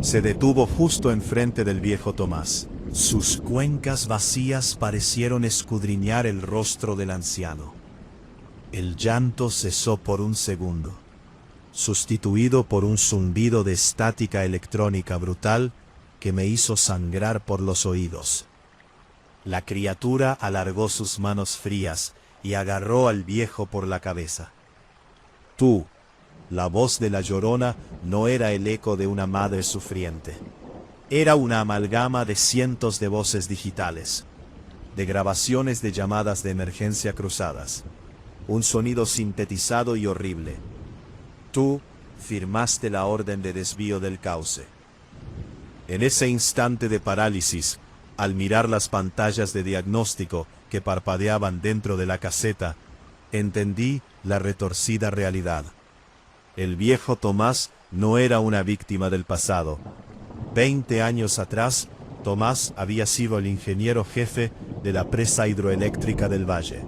Se detuvo justo enfrente del viejo Tomás. Sus cuencas vacías parecieron escudriñar el rostro del anciano. El llanto cesó por un segundo, sustituido por un zumbido de estática electrónica brutal que me hizo sangrar por los oídos. La criatura alargó sus manos frías y agarró al viejo por la cabeza. Tú, la voz de la Llorona, no era el eco de una madre sufriente. Era una amalgama de cientos de voces digitales, de grabaciones de llamadas de emergencia cruzadas. Un sonido sintetizado y horrible. Tú firmaste la orden de desvío del cauce. En ese instante de parálisis, al mirar las pantallas de diagnóstico que parpadeaban dentro de la caseta, entendí la retorcida realidad. El viejo Tomás no era una víctima del pasado. 20 años atrás, Tomás había sido el ingeniero jefe de la presa hidroeléctrica del Valle.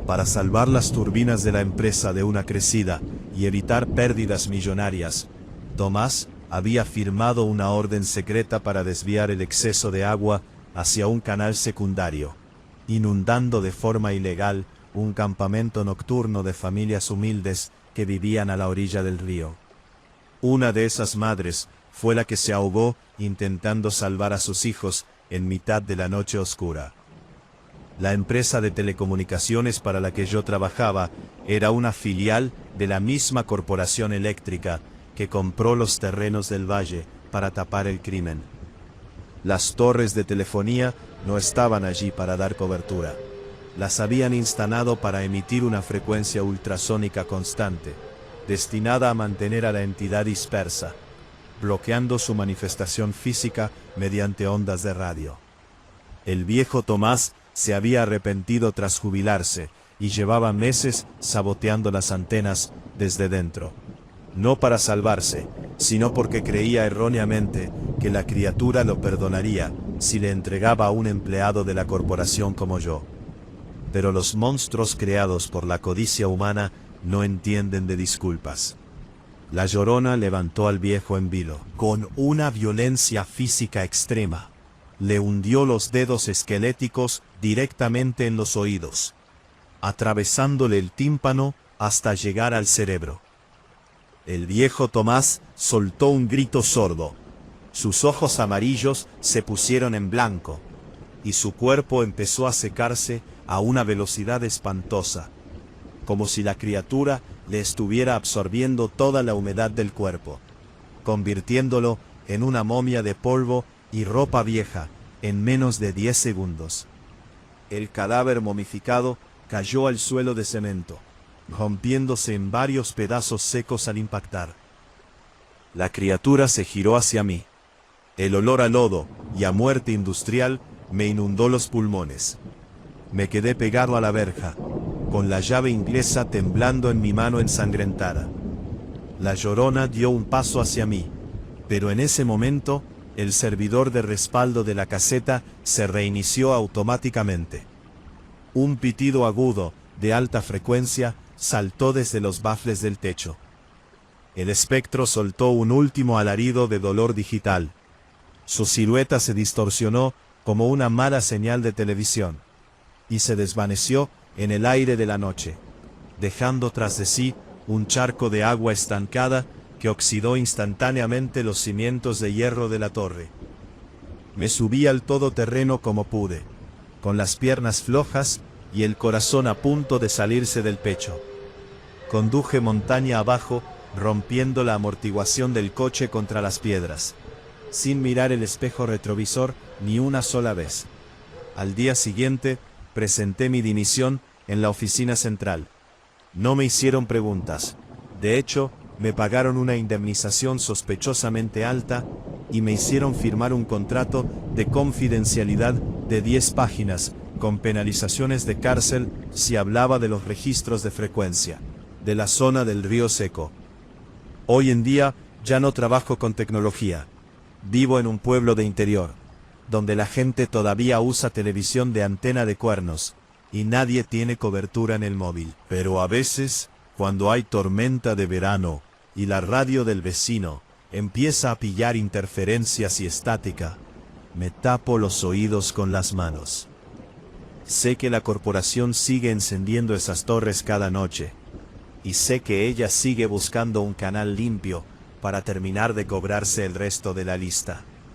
Para salvar las turbinas de la empresa de una crecida y evitar pérdidas millonarias, Tomás había firmado una orden secreta para desviar el exceso de agua hacia un canal secundario, inundando de forma ilegal un campamento nocturno de familias humildes que vivían a la orilla del río. Una de esas madres fue la que se ahogó intentando salvar a sus hijos en mitad de la noche oscura. La empresa de telecomunicaciones para la que yo trabajaba era una filial de la misma corporación eléctrica que compró los terrenos del valle para tapar el crimen. Las torres de telefonía no estaban allí para dar cobertura. Las habían instalado para emitir una frecuencia ultrasónica constante, destinada a mantener a la entidad dispersa, bloqueando su manifestación física mediante ondas de radio. El viejo Tomás se había arrepentido tras jubilarse y llevaba meses saboteando las antenas desde dentro. No para salvarse, sino porque creía erróneamente que la criatura lo perdonaría si le entregaba a un empleado de la corporación como yo. Pero los monstruos creados por la codicia humana no entienden de disculpas. La Llorona levantó al viejo en vilo. Con una violencia física extrema, le hundió los dedos esqueléticos directamente en los oídos, atravesándole el tímpano hasta llegar al cerebro. El viejo Tomás soltó un grito sordo. Sus ojos amarillos se pusieron en blanco, y su cuerpo empezó a secarse a una velocidad espantosa, como si la criatura le estuviera absorbiendo toda la humedad del cuerpo, convirtiéndolo en una momia de polvo y ropa vieja en menos de 10 segundos. El cadáver momificado cayó al suelo de cemento, rompiéndose en varios pedazos secos al impactar. La criatura se giró hacia mí. El olor a lodo y a muerte industrial me inundó los pulmones. Me quedé pegado a la verja, con la llave inglesa temblando en mi mano ensangrentada. La Llorona dio un paso hacia mí, pero en ese momento el servidor de respaldo de la caseta se reinició automáticamente. Un pitido agudo, de alta frecuencia, saltó desde los bafles del techo. El espectro soltó un último alarido de dolor digital. Su silueta se distorsionó como una mala señal de televisión, y se desvaneció en el aire de la noche, dejando tras de sí un charco de agua estancada que oxidó instantáneamente los cimientos de hierro de la torre. Me subí al todoterreno como pude, con las piernas flojas y el corazón a punto de salirse del pecho. Conduje montaña abajo, rompiendo la amortiguación del coche contra las piedras, sin mirar el espejo retrovisor ni una sola vez. Al día siguiente, Presenté mi dimisión en la oficina central. No me hicieron preguntas. De hecho, me pagaron una indemnización sospechosamente alta y me hicieron firmar un contrato de confidencialidad de 10 páginas, con penalizaciones de cárcel si hablaba de los registros de frecuencia de la zona del Río Seco. Hoy en día ya no trabajo con tecnología. Vivo en un pueblo de interior, donde la gente todavía usa televisión de antena de cuernos, y nadie tiene cobertura en el móvil. Pero a veces, cuando hay tormenta de verano, y la radio del vecino empieza a pillar interferencias y estática, me tapo los oídos con las manos. Sé que la corporación sigue encendiendo esas torres cada noche, y sé que ella sigue buscando un canal limpio para terminar de cobrarse el resto de la lista.